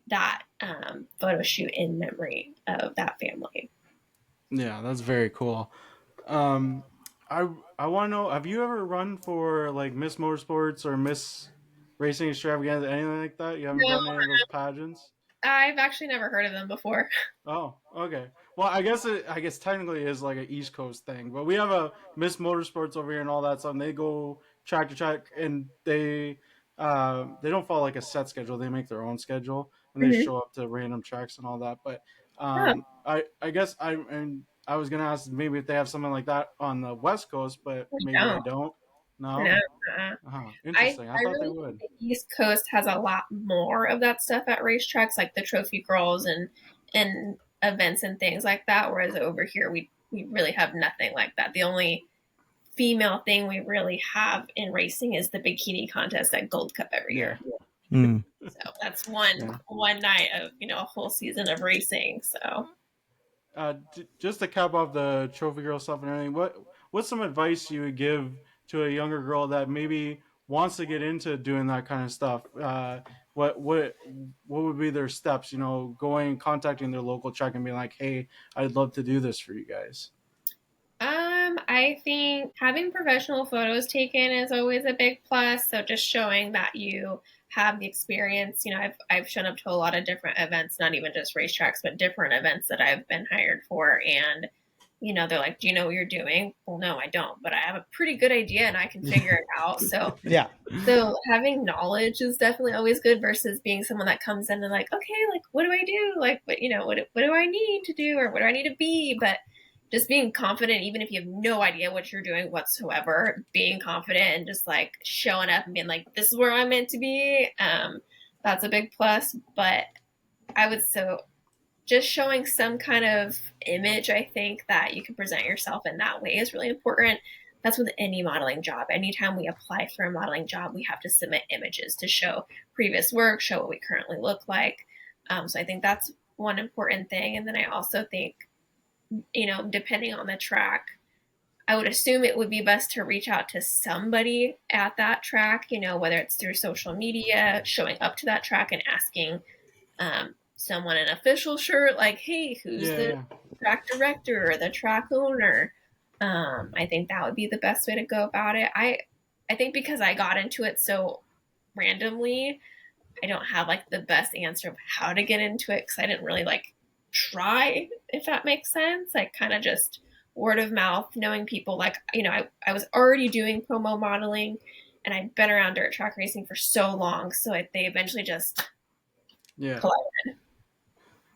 [SPEAKER 4] that photo shoot in memory of that family.
[SPEAKER 1] Yeah, that's very cool. Um, I I want to know, have you ever run for like Miss Motorsports or Miss Racing Extravaganza, anything like that? You haven't
[SPEAKER 4] No,
[SPEAKER 1] done any of those pageants?
[SPEAKER 4] I've actually never heard of them before.
[SPEAKER 1] Oh, okay. Well, I guess technically it is like an East Coast thing, but we have a Miss Motorsports over here and all that stuff. And they go track to track, and they don't follow like a set schedule. They make their own schedule, and they
[SPEAKER 4] Mm-hmm.
[SPEAKER 1] show up to random tracks and all that. But
[SPEAKER 4] Oh,
[SPEAKER 1] I guess I was gonna ask maybe if they have something like that on the West Coast, but
[SPEAKER 4] we
[SPEAKER 1] maybe they
[SPEAKER 4] don't.
[SPEAKER 1] don't.
[SPEAKER 4] No.
[SPEAKER 1] No.
[SPEAKER 4] Uh-uh.
[SPEAKER 1] Interesting. I
[SPEAKER 4] I
[SPEAKER 1] thought they
[SPEAKER 4] really think
[SPEAKER 1] would.
[SPEAKER 4] the East Coast has a lot more of that stuff at racetracks, like the trophy girls and events and things like that. Whereas over here, we really have nothing like that. The only female thing we really have in racing is the bikini contest at Gold Cup every
[SPEAKER 1] Yeah.
[SPEAKER 4] year.
[SPEAKER 2] Mm.
[SPEAKER 4] So that's
[SPEAKER 1] Yeah.
[SPEAKER 4] one night of a whole season of racing. So
[SPEAKER 1] Just to cap off the trophy girl stuff and everything, what's some advice you would give to a younger girl that maybe wants to get into doing that kind of stuff? What would be their steps? You know, going contacting their local track and being like, "Hey, I'd love to do this for you guys."
[SPEAKER 4] I think having professional photos taken is always a big plus. So just showing that you have the experience. I've shown up to a lot of different events, not even just racetracks, but different events that I've been hired for. And they're like, "Do you know what you're doing?" Well, no, I don't, but I have a pretty good idea and I can figure it out. So
[SPEAKER 2] Yeah.
[SPEAKER 4] so having knowledge is definitely always good versus being someone that comes in and like, okay, like what do I do? Like, what do I need to do or what do I need to be? But just being confident, even if you have no idea what you're doing whatsoever, being confident and just like showing up and being like, this is where I'm meant to be. That's a big plus. But I would so just showing some kind of image, I think that you can present yourself in that way is really important. That's with any modeling job. Anytime we apply for a modeling job, we have to submit images to show previous work, show what we currently look like. So I think that's one important thing. And then I also think, depending on the track, I would assume it would be best to reach out to somebody at that track, whether it's through social media, showing up to that track and asking someone an official shirt, like, hey, who's
[SPEAKER 1] Yeah,
[SPEAKER 4] the
[SPEAKER 1] yeah,
[SPEAKER 4] track director or the track owner? I think that would be the best way to go about it. I think because I got into it so randomly, I don't have like the best answer of how to get into it because I didn't really like try, if that makes sense. Like kind of just word of mouth, knowing people. Like, I was already doing promo modeling and I'd been around dirt track racing for so long. So they eventually just
[SPEAKER 1] yeah,
[SPEAKER 4] collided.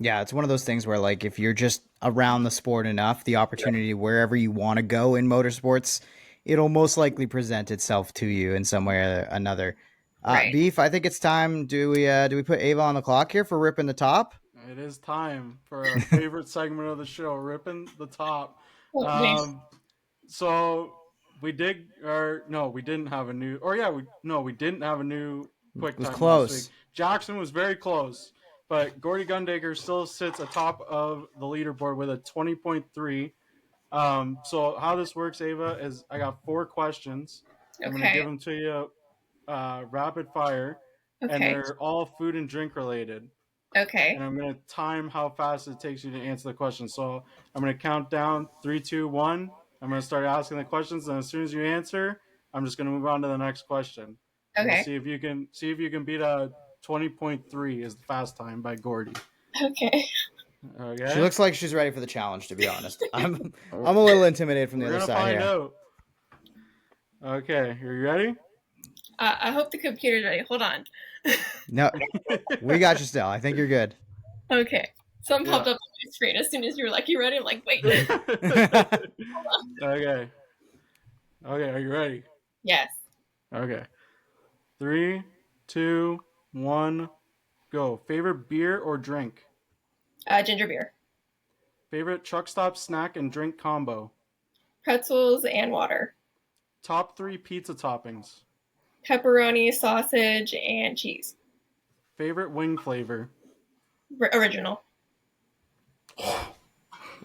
[SPEAKER 2] Yeah, it's one of those things where, like, if you're just around the sport enough, the opportunity wherever you want to go in motorsports, it'll most likely present itself to you in some way or another.
[SPEAKER 4] Right.
[SPEAKER 2] Beef, I think it's time. Do we put Ava on the clock here for ripping the top?
[SPEAKER 1] it is time for our favorite segment of the show, ripping the top.
[SPEAKER 4] Well,
[SPEAKER 1] Um, so we did, or no, we didn't have a new, or yeah, we didn't have a new
[SPEAKER 2] It
[SPEAKER 1] quick
[SPEAKER 2] was
[SPEAKER 1] time last week.
[SPEAKER 2] close.
[SPEAKER 1] Jackson was very close, but Gordy Gundaker still sits atop of the leaderboard with a 20.3. So how this works, Ava, is I got 4 questions. I'm gonna
[SPEAKER 4] okay.
[SPEAKER 1] give them to you rapid fire, and
[SPEAKER 4] Okay.
[SPEAKER 1] they're all food and drink related. And
[SPEAKER 4] Okay.
[SPEAKER 1] I'm gonna time how fast it takes you to answer the question. So I'm gonna count down 3, 2, 1. I'm gonna start asking the questions, and as soon as you answer, I'm just gonna move on to the next question, and we'll
[SPEAKER 4] Okay.
[SPEAKER 1] see if you can beat a 20.3 is the fast time by Gordy.
[SPEAKER 4] Okay.
[SPEAKER 2] She
[SPEAKER 1] Okay,
[SPEAKER 2] looks like she's ready for the challenge. To be honest, I'm a little intimidated from the
[SPEAKER 1] we're
[SPEAKER 2] other
[SPEAKER 1] gonna
[SPEAKER 2] side
[SPEAKER 1] find
[SPEAKER 2] here.
[SPEAKER 1] out. Okay, are you ready?
[SPEAKER 4] I hope the computer's ready. Hold on.
[SPEAKER 2] No, we got you still. I think you're good.
[SPEAKER 4] Okay. Something
[SPEAKER 1] Yeah.
[SPEAKER 4] popped up on my screen as soon as you were like, "You ready?" I'm like, "Wait."
[SPEAKER 1] Okay. Okay, are you ready?
[SPEAKER 4] Yes.
[SPEAKER 1] Okay. 3, 2, 1, go. Favorite beer or drink?
[SPEAKER 4] Ginger beer,
[SPEAKER 1] Favorite truck stop snack and drink combo?
[SPEAKER 4] pretzels, and water.
[SPEAKER 1] Top 3 pizza toppings?
[SPEAKER 4] Pepperoni, sausage, and cheese.
[SPEAKER 1] Favorite wing flavor?
[SPEAKER 4] Original.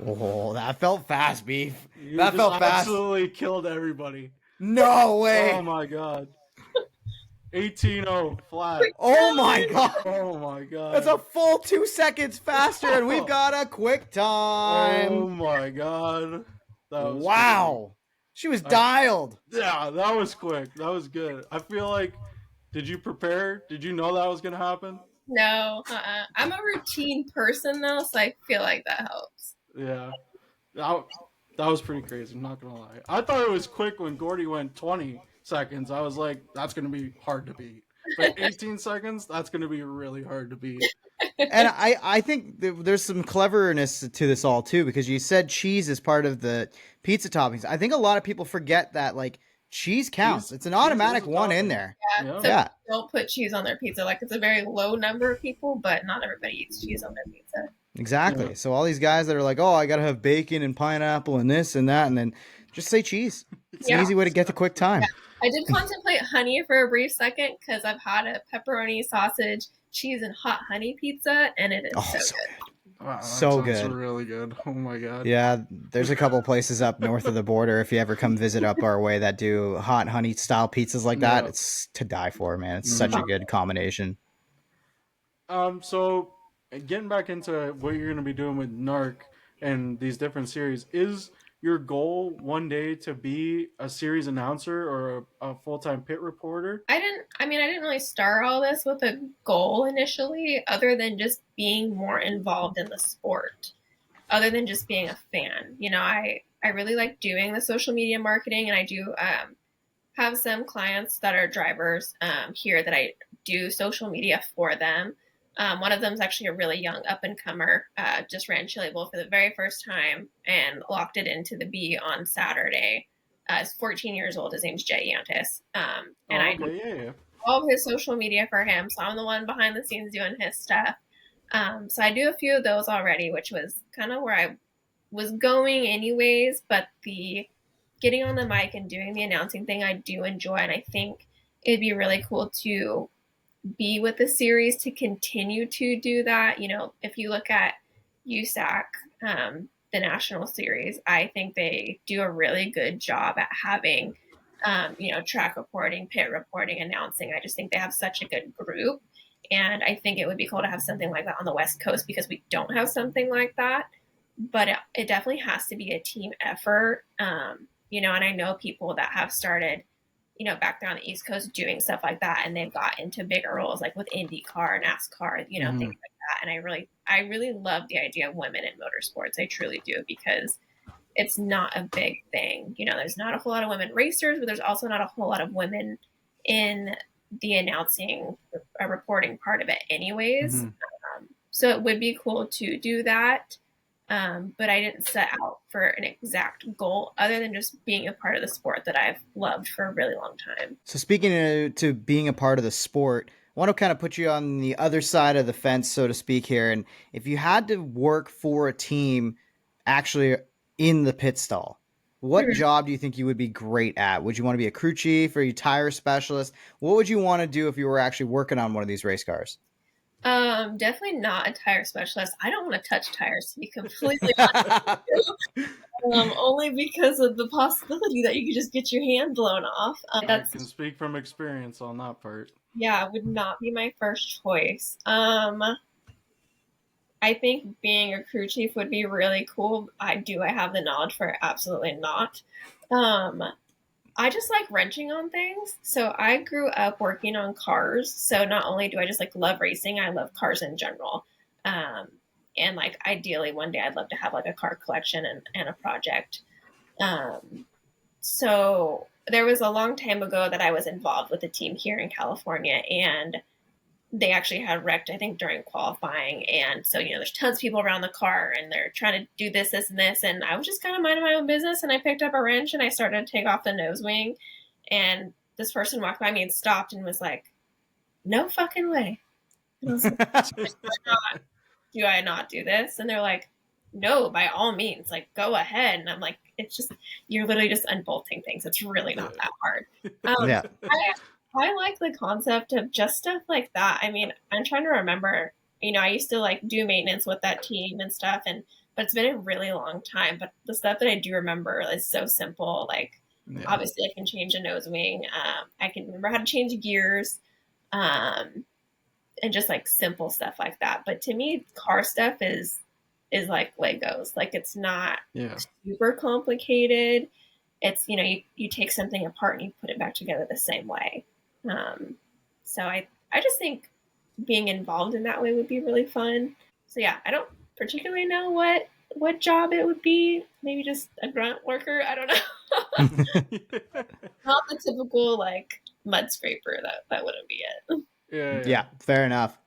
[SPEAKER 2] Oh, that felt fast, Beef.
[SPEAKER 1] You
[SPEAKER 2] That
[SPEAKER 1] just
[SPEAKER 2] felt fast.
[SPEAKER 1] absolutely killed everybody.
[SPEAKER 2] No
[SPEAKER 1] Oh
[SPEAKER 2] way.
[SPEAKER 1] my god. 18-0 flat.
[SPEAKER 2] Oh my god.
[SPEAKER 1] Oh my god.
[SPEAKER 2] That's a full 2 seconds faster, and we've got a quick time.
[SPEAKER 1] Oh my god. That was
[SPEAKER 2] Wow.
[SPEAKER 1] crazy.
[SPEAKER 2] She was dialed.
[SPEAKER 1] Yeah, that was quick. That was good. I feel like, did you prepare? Did you know that was going to happen?
[SPEAKER 4] No, I'm a routine person though, so I feel like that helps.
[SPEAKER 1] Yeah. That was pretty crazy, I'm not going to lie. I thought it was quick when Gordy went 20 seconds. I was like, that's going to be hard to beat. But 18 seconds, that's going to be really hard to beat.
[SPEAKER 2] And I think there's some cleverness to this all too, because you said cheese is part of the pizza toppings. I think a lot of people forget that like cheese counts. It's an automatic one in there.
[SPEAKER 4] Yeah.
[SPEAKER 1] Yeah.
[SPEAKER 4] So don't put cheese on their pizza. Like, it's a very low number of people, but not everybody eats cheese on their pizza.
[SPEAKER 2] Exactly.
[SPEAKER 1] Yeah.
[SPEAKER 2] So all these guys that are like, oh, I got to have bacon and pineapple and this and that, and then just say cheese. It's an easy way to get the quick time.
[SPEAKER 4] Yeah. I did contemplate honey for a brief second because I've had a pepperoni, sausage, cheese, and hot honey pizza, and it is so good.
[SPEAKER 1] Wow,
[SPEAKER 2] So
[SPEAKER 1] that sounds
[SPEAKER 2] good.
[SPEAKER 1] really good. Oh my god.
[SPEAKER 2] Yeah, there's a couple places up north of the border, if you ever come visit up our way, that do hot honey style pizzas like that.
[SPEAKER 1] Yeah.
[SPEAKER 2] It's to die for, man. It's such a good combination.
[SPEAKER 1] So getting back into what you're going to be doing with NARC and these different series, is your goal one day to be a series announcer or a full-time pit reporter?
[SPEAKER 4] I didn't really start all this with a goal initially, other than just being more involved in the sport, other than just being a fan. You know, I really like doing the social media marketing, and I do have some clients that are drivers here that I do social media for them. One of them is actually a really young up-and-comer, just ran Chili Bowl for the very first time and locked it into the B on Saturday. He's 14 years old. His name's Jay Yantis. And I do all of his social media for him, so I'm the one behind the scenes doing his stuff. So I do a few of those already, which was kind of where I was going anyways, but the getting on the mic and doing the announcing thing I do enjoy, and I think it'd be really cool to be with the series to continue to do that. You know, if you look at USAC, the national series, I think they do a really good job at having, track reporting, pit reporting, announcing. I just think they have such a good group. And I think it would be cool to have something like that on the West Coast, because we don't have something like that. But it definitely has to be a team effort. And I know people that have started, back there on the East Coast doing stuff like that, and they've got into bigger roles, like with IndyCar, NASCAR, things like that. And I really love the idea of women in motorsports. I truly do, because it's not a big thing. There's not a whole lot of women racers, but there's also not a whole lot of women in the announcing, reporting part of it anyways. So it would be cool to do that. But I didn't set out for an exact goal other than just being a part of the sport that I've loved for a really long time.
[SPEAKER 2] So speaking to being a part of the sport, I want to kind of put you on the other side of the fence, so to speak here. And if you had to work for a team actually in the pit stall, what job do you think you would be great at? Would you want to be a crew chief or a tire specialist? What would you want to do if you were actually working on one of these race cars?
[SPEAKER 4] Definitely not a tire specialist. I don't want to touch tires, to be completely honest. Only because of the possibility that you could just get your hand blown off.
[SPEAKER 1] I can speak from experience on that part.
[SPEAKER 4] Yeah, would not be my first choice. I think being a crew chief would be really cool. I have the knowledge for it? Absolutely not. I just like wrenching on things. So I grew up working on cars. So not only do I just love racing, I love cars in general. And ideally one day I'd love to have a car collection and a project. So there was a long time ago that I was involved with a team here in California, and they actually had wrecked, I think, during qualifying. And so, there's tons of people around the car and they're trying to do this, this, and this. And I was just kind of minding my own business, and I picked up a wrench and I started to take off the nose wing. And this person walked by me and stopped and was like, "No fucking way." And I was like, do I not do this? And they're like, "No, by all means, go ahead." And I'm like, it's just, you're literally just unbolting things. It's really not that hard.
[SPEAKER 2] Yeah.
[SPEAKER 4] I like the concept of just stuff like that. I mean, I'm trying to remember, I used to do maintenance with that team and stuff, but it's been a really long time. But the stuff that I do remember is so simple,
[SPEAKER 1] Yeah.
[SPEAKER 4] Obviously, I can change a nose wing. I can remember how to change gears, and just like simple stuff like that. But to me, car stuff is like Legos. Like it's not
[SPEAKER 1] Yeah.
[SPEAKER 4] super complicated. It's you take something apart and you put it back together the same way. So I just think being involved in that way would be really fun. So yeah, I don't particularly know what job it would be. Maybe just a grunt worker. I don't know. Not the typical like mud scraper. That wouldn't be it.
[SPEAKER 2] Yeah, fair enough.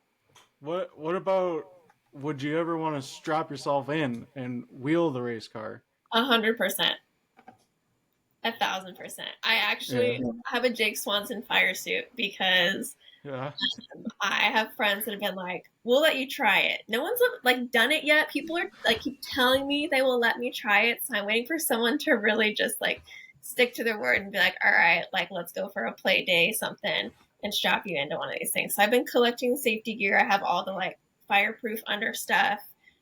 [SPEAKER 1] What about, would you ever want to strap yourself in and wheel the race car?
[SPEAKER 4] 100%. 1,000%. I actually have a Jake Swanson fire suit because
[SPEAKER 1] Yeah.
[SPEAKER 4] I have friends that have been like, "We'll let you try it." No one's like done it yet. People are like keep telling me they will let me try it, so I'm waiting for someone to really just like stick to their word and be like, "All right, like let's go for a play day, something, and strap you into one of these things." So I've been collecting safety gear. I have all the like fireproof under stuff.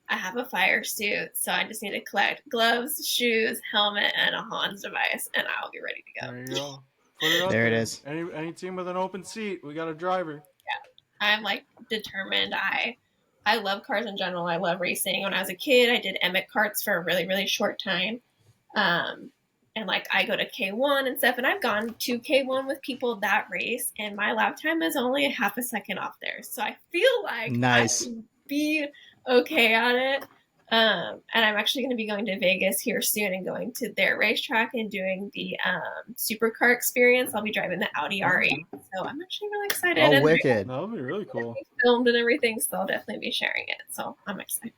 [SPEAKER 4] I have a fire suit, so I just need to collect gloves, shoes, helmet, and a Hans device, and I'll be ready to go.
[SPEAKER 1] There you go. Put it out
[SPEAKER 2] There it is.
[SPEAKER 1] Any team with an open seat, we got a driver.
[SPEAKER 4] I'm like determined. I love cars in general. I love racing. When I was a kid, I did Emmett karts for a really, really short time. And like I go to K1 and stuff, and I've gone to K1 with people that race, and my lap time is only a half a second off theirs. So I feel like
[SPEAKER 2] Nice.
[SPEAKER 4] I can be okay at it. And I'm actually going to be going to Vegas here soon and going to their racetrack and doing the supercar experience. I'll be driving the Audi R8. So I'm actually really excited.
[SPEAKER 2] Oh,
[SPEAKER 4] and
[SPEAKER 2] wicked.
[SPEAKER 1] That would be really cool.
[SPEAKER 4] filmed and everything, so I'll definitely be sharing it. So I'm excited.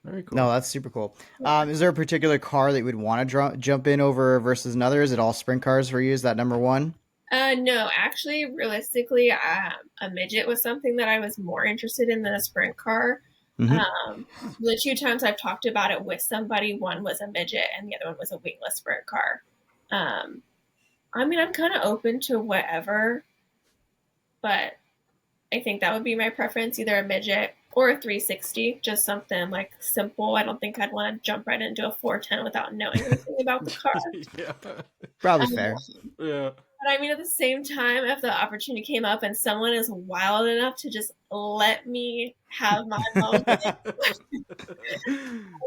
[SPEAKER 1] Very cool.
[SPEAKER 2] No, that's super cool. Is there a particular car that you would want to jump in over versus another? Is it all sprint cars for you? Is that number one?
[SPEAKER 4] No, actually, realistically, a midget was something that I was more interested in than a sprint car. The two times I've talked about it with somebody, one was a midget and the other one was a wingless sprint car. I mean, I'm kind of open to whatever, but I think that would be my preference, either a midget or a 360, just something like simple. I don't think I'd want to jump right into a 410 without knowing anything about the car.
[SPEAKER 1] Yeah.
[SPEAKER 2] Probably fair.
[SPEAKER 1] Yeah.
[SPEAKER 4] But I mean, at the same time, if the opportunity came up and someone is wild enough to just let me have my moment, I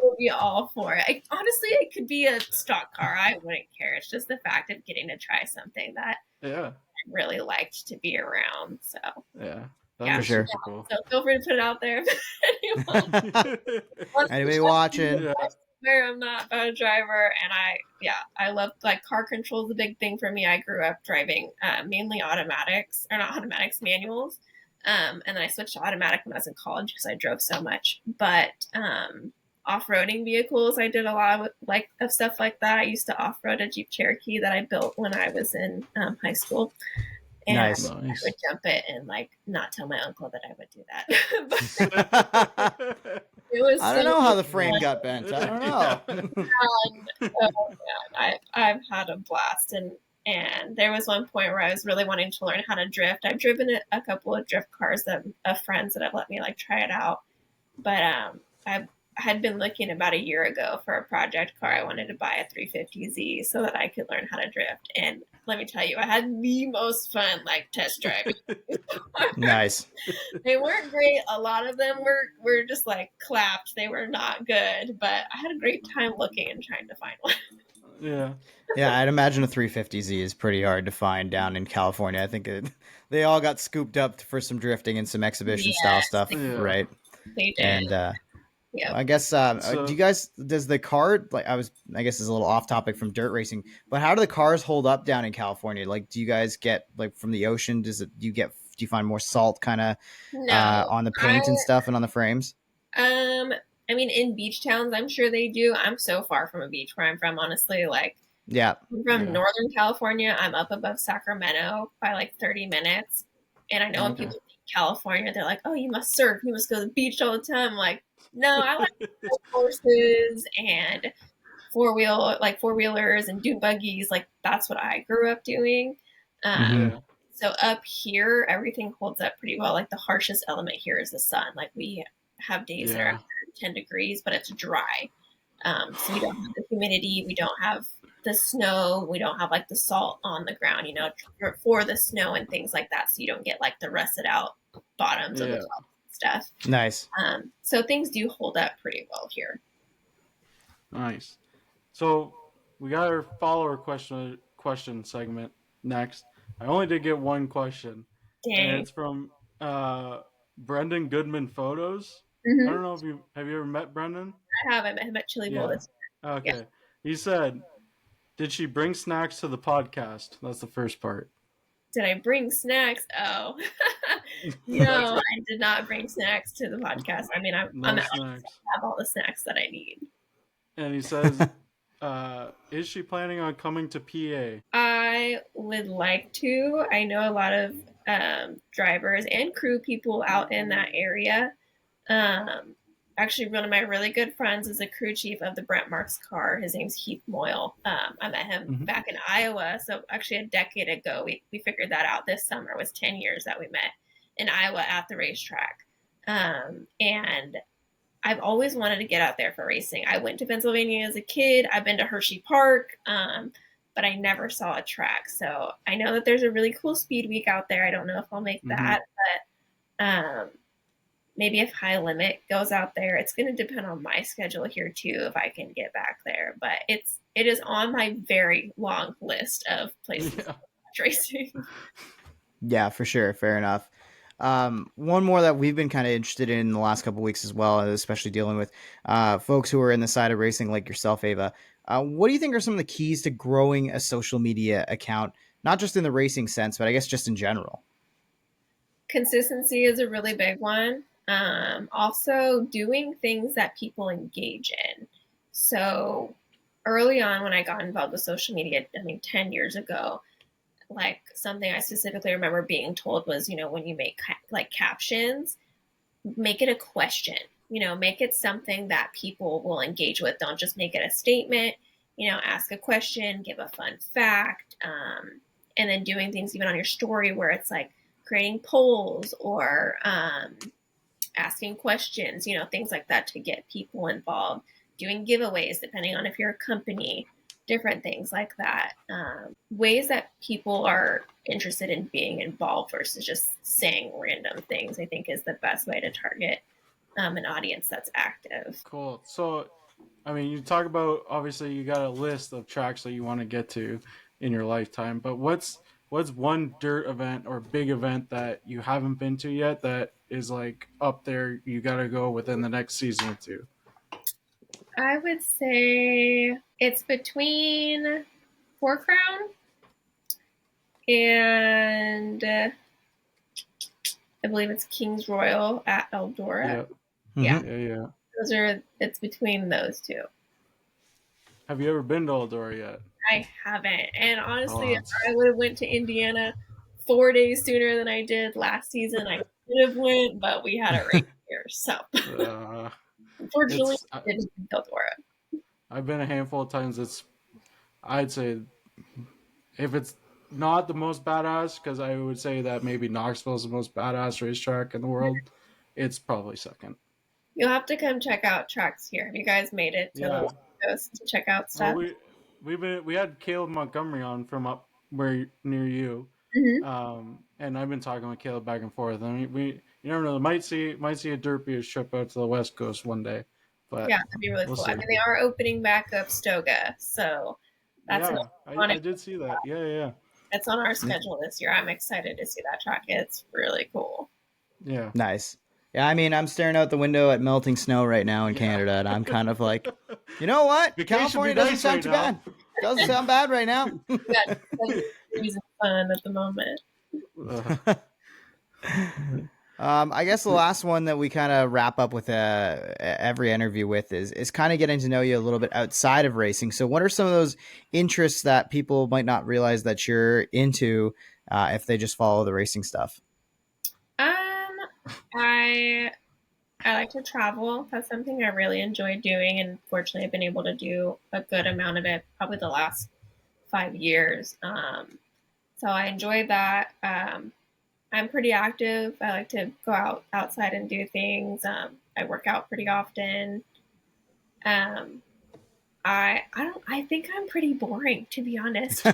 [SPEAKER 4] would be all for it. Honestly, it could be a stock car. I wouldn't care. It's just the fact of getting to try something that
[SPEAKER 1] Yeah.
[SPEAKER 4] I really liked to be around. So
[SPEAKER 1] Yeah.
[SPEAKER 4] Yeah,
[SPEAKER 2] for sure.
[SPEAKER 1] super cool.
[SPEAKER 4] So feel free to put it out there if anyone wants
[SPEAKER 2] Anybody
[SPEAKER 4] to
[SPEAKER 2] watching?
[SPEAKER 1] Yeah.
[SPEAKER 4] where I'm not a driver, and I love like car control is a big thing for me. I grew up driving mainly automatics, or not automatics, manuals, and then I switched to automatic when I was in college because I drove so much. But off-roading vehicles, I did a lot of stuff like that. I used to off-road a Jeep Cherokee that I built when I was in high school. And
[SPEAKER 2] Nice.
[SPEAKER 4] I would jump it and like not tell my uncle that I would do that. But it was
[SPEAKER 2] I don't know how the frame got bent. I don't know.
[SPEAKER 4] I've had a blast, and there was one point where I was really wanting to learn how to drift. I've driven a couple of drift cars of friends that have let me like try it out, but I had been looking about a year ago for a project car. I wanted to buy a 350Z so that I could learn how to drift, and let me tell you, I had the most fun like test driving.
[SPEAKER 2] Nice.
[SPEAKER 4] They weren't great. A lot of them were just like clapped. They were not good, but I had a great time looking and trying to find one.
[SPEAKER 1] Yeah.
[SPEAKER 2] Yeah, I'd imagine a 350Z is pretty hard to find down in California. I think they all got scooped up for some drifting and some exhibition style stuff, right?
[SPEAKER 4] They did.
[SPEAKER 2] And
[SPEAKER 4] yeah.
[SPEAKER 2] I guess do you guys, does the car, like I guess is a little off topic from dirt racing, but how do the cars hold up down in California? Like, do you guys get like from the ocean? Do you find more salt kind of on the paint and stuff and on the frames?
[SPEAKER 4] I mean, in beach towns, I'm sure they do. I'm so far from a beach where I'm from, honestly. Like,
[SPEAKER 2] yeah,
[SPEAKER 4] I'm from Northern California. I'm up above Sacramento by like 30 minutes. And I know when people think California, they're like, oh, you must surf. You must go to the beach all the time. I'm like, no, I like horses and four-wheelers and dune buggies. Like, that's what I grew up doing. So up here, everything holds up pretty well. Like, the harshest element here is the sun. Like, we have days that are 10 degrees, but it's dry. So we don't have the humidity. We don't have the snow. We don't have like the salt on the ground, for the snow and things like that. So you don't get like the rusted out bottoms of the
[SPEAKER 1] Yeah.
[SPEAKER 4] top stuff.
[SPEAKER 2] Nice.
[SPEAKER 4] So things do hold up pretty well here.
[SPEAKER 1] Nice. So we got our follower question segment next. I only did get one question, and
[SPEAKER 4] Dang.
[SPEAKER 1] it's from Brendan Goodman Photos. I
[SPEAKER 4] Mm-hmm.
[SPEAKER 1] don't know if you ever met Brendan.
[SPEAKER 4] I met Chili Bowl
[SPEAKER 1] Yeah.
[SPEAKER 4] this year. Yeah.
[SPEAKER 1] Okay. He said, "Did she bring snacks to the podcast?" That's the first part.
[SPEAKER 4] Did I bring snacks? Oh,
[SPEAKER 1] That's
[SPEAKER 4] no, I did not bring snacks to the podcast. I mean, I'm
[SPEAKER 1] no
[SPEAKER 4] I
[SPEAKER 1] snacks.
[SPEAKER 4] have all the snacks that I need.
[SPEAKER 1] And he says, "Is she planning on coming to PA?"
[SPEAKER 4] I would like to. I know a lot of drivers and crew people out in that area. Um, Actually, one of my really good friends is the crew chief of the Brent Marks car. His name's Heath Moyle. I met him
[SPEAKER 1] Mhm.
[SPEAKER 4] back in Iowa. So actually a decade ago, we figured that out this summer. It was 10 years that we met in Iowa at the racetrack. And I've always wanted to get out there for racing. I went to Pennsylvania as a kid. I've been to Hershey Park, but I never saw a track. So I know that there's a really cool speed week out there. I don't know if I'll make that, but maybe if High Limit goes out there, it's going to depend on my schedule here too if I can get back there. But it is on my very long list of places to watch racing.
[SPEAKER 2] Yeah, for sure. Fair enough. One more that we've been kind of interested in the last couple of weeks as well, especially dealing with folks who are in the side of racing like yourself, Ava. What do you think are some of the keys to growing a social media account, not just in the racing sense, but I guess just in general?
[SPEAKER 4] Consistency is a really big one. Also, doing things that people engage in. So early on, when I got involved with social media, I mean, 10 years ago, like something I specifically remember being told was, when you make like captions, make it a question, make it something that people will engage with. Don't just make it a statement, ask a question, give a fun fact, and then doing things even on your story where it's like creating polls or asking questions, things like that to get people involved, doing giveaways depending on if you're a company, different things like that. Ways that people are interested in being involved versus just saying random things, I think is the best way to target an audience that's active.
[SPEAKER 1] Cool. So, I mean, you talk about obviously you got a list of tracks that you want to get to in your lifetime, but what's one dirt event or big event that you haven't been to yet that is like up there? You got to go within the next season or two.
[SPEAKER 4] I would say it's between Four Crown and I believe it's King's Royal at Eldora.
[SPEAKER 1] Yeah.
[SPEAKER 4] Yeah,
[SPEAKER 1] Yeah.
[SPEAKER 4] it's between those two.
[SPEAKER 1] Have you ever been to Eldora yet?
[SPEAKER 4] I haven't. And honestly,
[SPEAKER 1] Oh,
[SPEAKER 4] if I would have went to Indiana 4 days sooner than I did last season, I could have went, but we had a race here. So
[SPEAKER 1] uh,
[SPEAKER 4] unfortunately,
[SPEAKER 1] it's
[SPEAKER 4] I didn't get Eldora.
[SPEAKER 1] I've been a handful of times. I'd say if it's not the most badass, because I would say that maybe Knoxville is the most badass racetrack in the world. It's probably second.
[SPEAKER 4] You'll have to come check out tracks here. Have you guys made it to the
[SPEAKER 1] Yeah.
[SPEAKER 4] West Coast to check out
[SPEAKER 1] Well,
[SPEAKER 4] stuff?
[SPEAKER 1] we had Caleb Montgomery on from up where near you,
[SPEAKER 4] Mm-hmm.
[SPEAKER 1] and I've been talking with Caleb back and forth. I mean, you never know. Might see a Dirt Beers trip out to the West Coast one day, but
[SPEAKER 4] Yeah, that'd be really
[SPEAKER 1] we'll
[SPEAKER 4] cool.
[SPEAKER 1] see.
[SPEAKER 4] I mean, they are opening back up Stoga, so that's
[SPEAKER 1] Yeah, I did see that. Yeah.
[SPEAKER 4] it's on our schedule this year. I'm excited to see that track. It's really cool.
[SPEAKER 1] Yeah.
[SPEAKER 2] Nice. Yeah, I mean, I'm staring out the window at melting snow right now in Canada, and I'm kind of like, you know what?
[SPEAKER 1] Vacation
[SPEAKER 2] California
[SPEAKER 1] be
[SPEAKER 2] doesn't
[SPEAKER 1] nice
[SPEAKER 2] sound
[SPEAKER 1] right
[SPEAKER 2] too
[SPEAKER 1] now.
[SPEAKER 2] bad. Doesn't sound bad right now.
[SPEAKER 4] We got 7 degrees of fun at the moment.
[SPEAKER 2] I guess the last one that we kind of wrap up with every interview with is kind of getting to know you a little bit outside of racing. So, what are some of those interests that people might not realize that you're into if they just follow the racing stuff?
[SPEAKER 4] I like to travel. That's something I really enjoy doing, and fortunately, I've been able to do a good amount of it. Probably the last 5 years. So I enjoy that. I'm pretty active. I like to go outside and do things. I work out pretty often. Um, I think I'm pretty boring, to be honest. I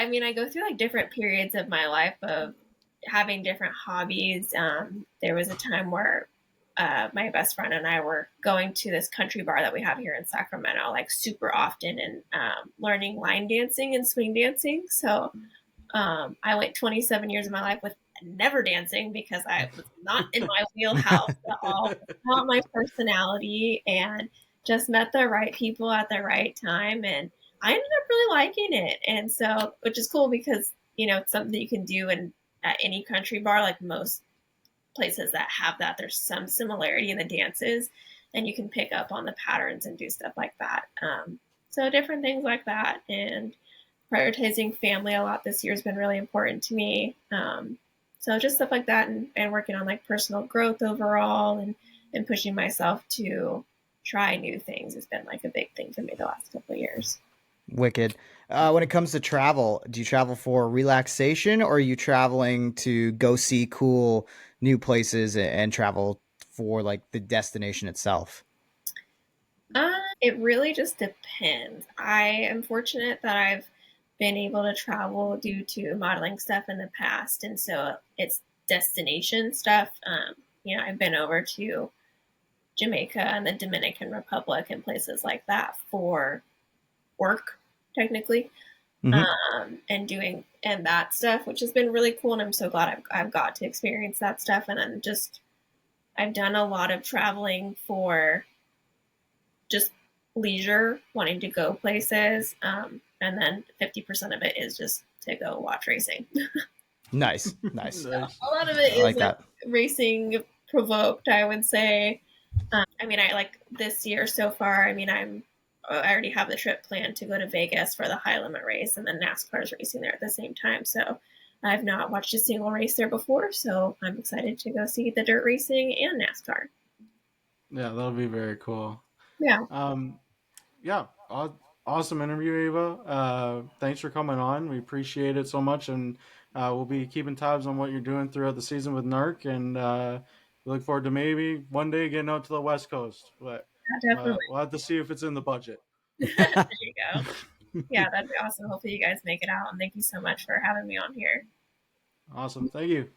[SPEAKER 4] mean, I go through like different periods of my life of having different hobbies. There was a time where my best friend and I were going to this country bar that we have here in Sacramento, like super often, and learning line dancing and swing dancing. So I went 27 years of my life with never dancing because I was not in my wheelhouse at all. Not my personality, and just met the right people at the right time, and I ended up really liking it. And so, which is cool because it's something that you can do in at any country bar, like most places that have that. There's some similarity in the dances, and you can pick up on the patterns and do stuff like that. So different things like that, and prioritizing family a lot this year has been really important to me. So just stuff like that, and working on like personal growth overall, and pushing myself to try new things has been like a big thing for me the last couple of years.
[SPEAKER 2] Wicked. When it comes to travel, do you travel for relaxation, or are you traveling to go see cool new places and travel for like the destination itself?
[SPEAKER 4] It really just depends. I am fortunate that I've been able to travel due to modeling stuff in the past, and so it's destination stuff. I've been over to Jamaica and the Dominican Republic and places like that for work, technically,
[SPEAKER 2] Mm-hmm.
[SPEAKER 4] and doing and that stuff, which has been really cool. And I'm so glad I've got to experience that stuff. And I've done a lot of traveling for just leisure, wanting to go places. And then 50% of it is just to go watch racing.
[SPEAKER 2] Nice, nice.
[SPEAKER 4] So
[SPEAKER 1] Nice.
[SPEAKER 4] a lot of it
[SPEAKER 2] I like
[SPEAKER 4] is like
[SPEAKER 2] that.
[SPEAKER 4] racing provoked, I would say. I mean, I like this year so far. I mean, I already have the trip planned to go to Vegas for the high limit race, and then NASCAR is racing there at the same time. So I've not watched a single race there before, so I'm excited to go see the dirt racing and NASCAR.
[SPEAKER 1] Yeah, that'll be very cool.
[SPEAKER 4] Yeah,
[SPEAKER 1] Um, yeah, awesome interview, Ava. Thanks for coming on. We appreciate it so much, and we'll be keeping tabs on what you're doing throughout the season with NARC, and we look forward to maybe one day getting out to the West Coast. But
[SPEAKER 4] definitely.
[SPEAKER 1] we'll have to see if it's in the budget.
[SPEAKER 4] There you go. Yeah, that'd be awesome. Hopefully, you guys make it out, and thank you so much for having me on here.
[SPEAKER 1] Awesome. Thank you.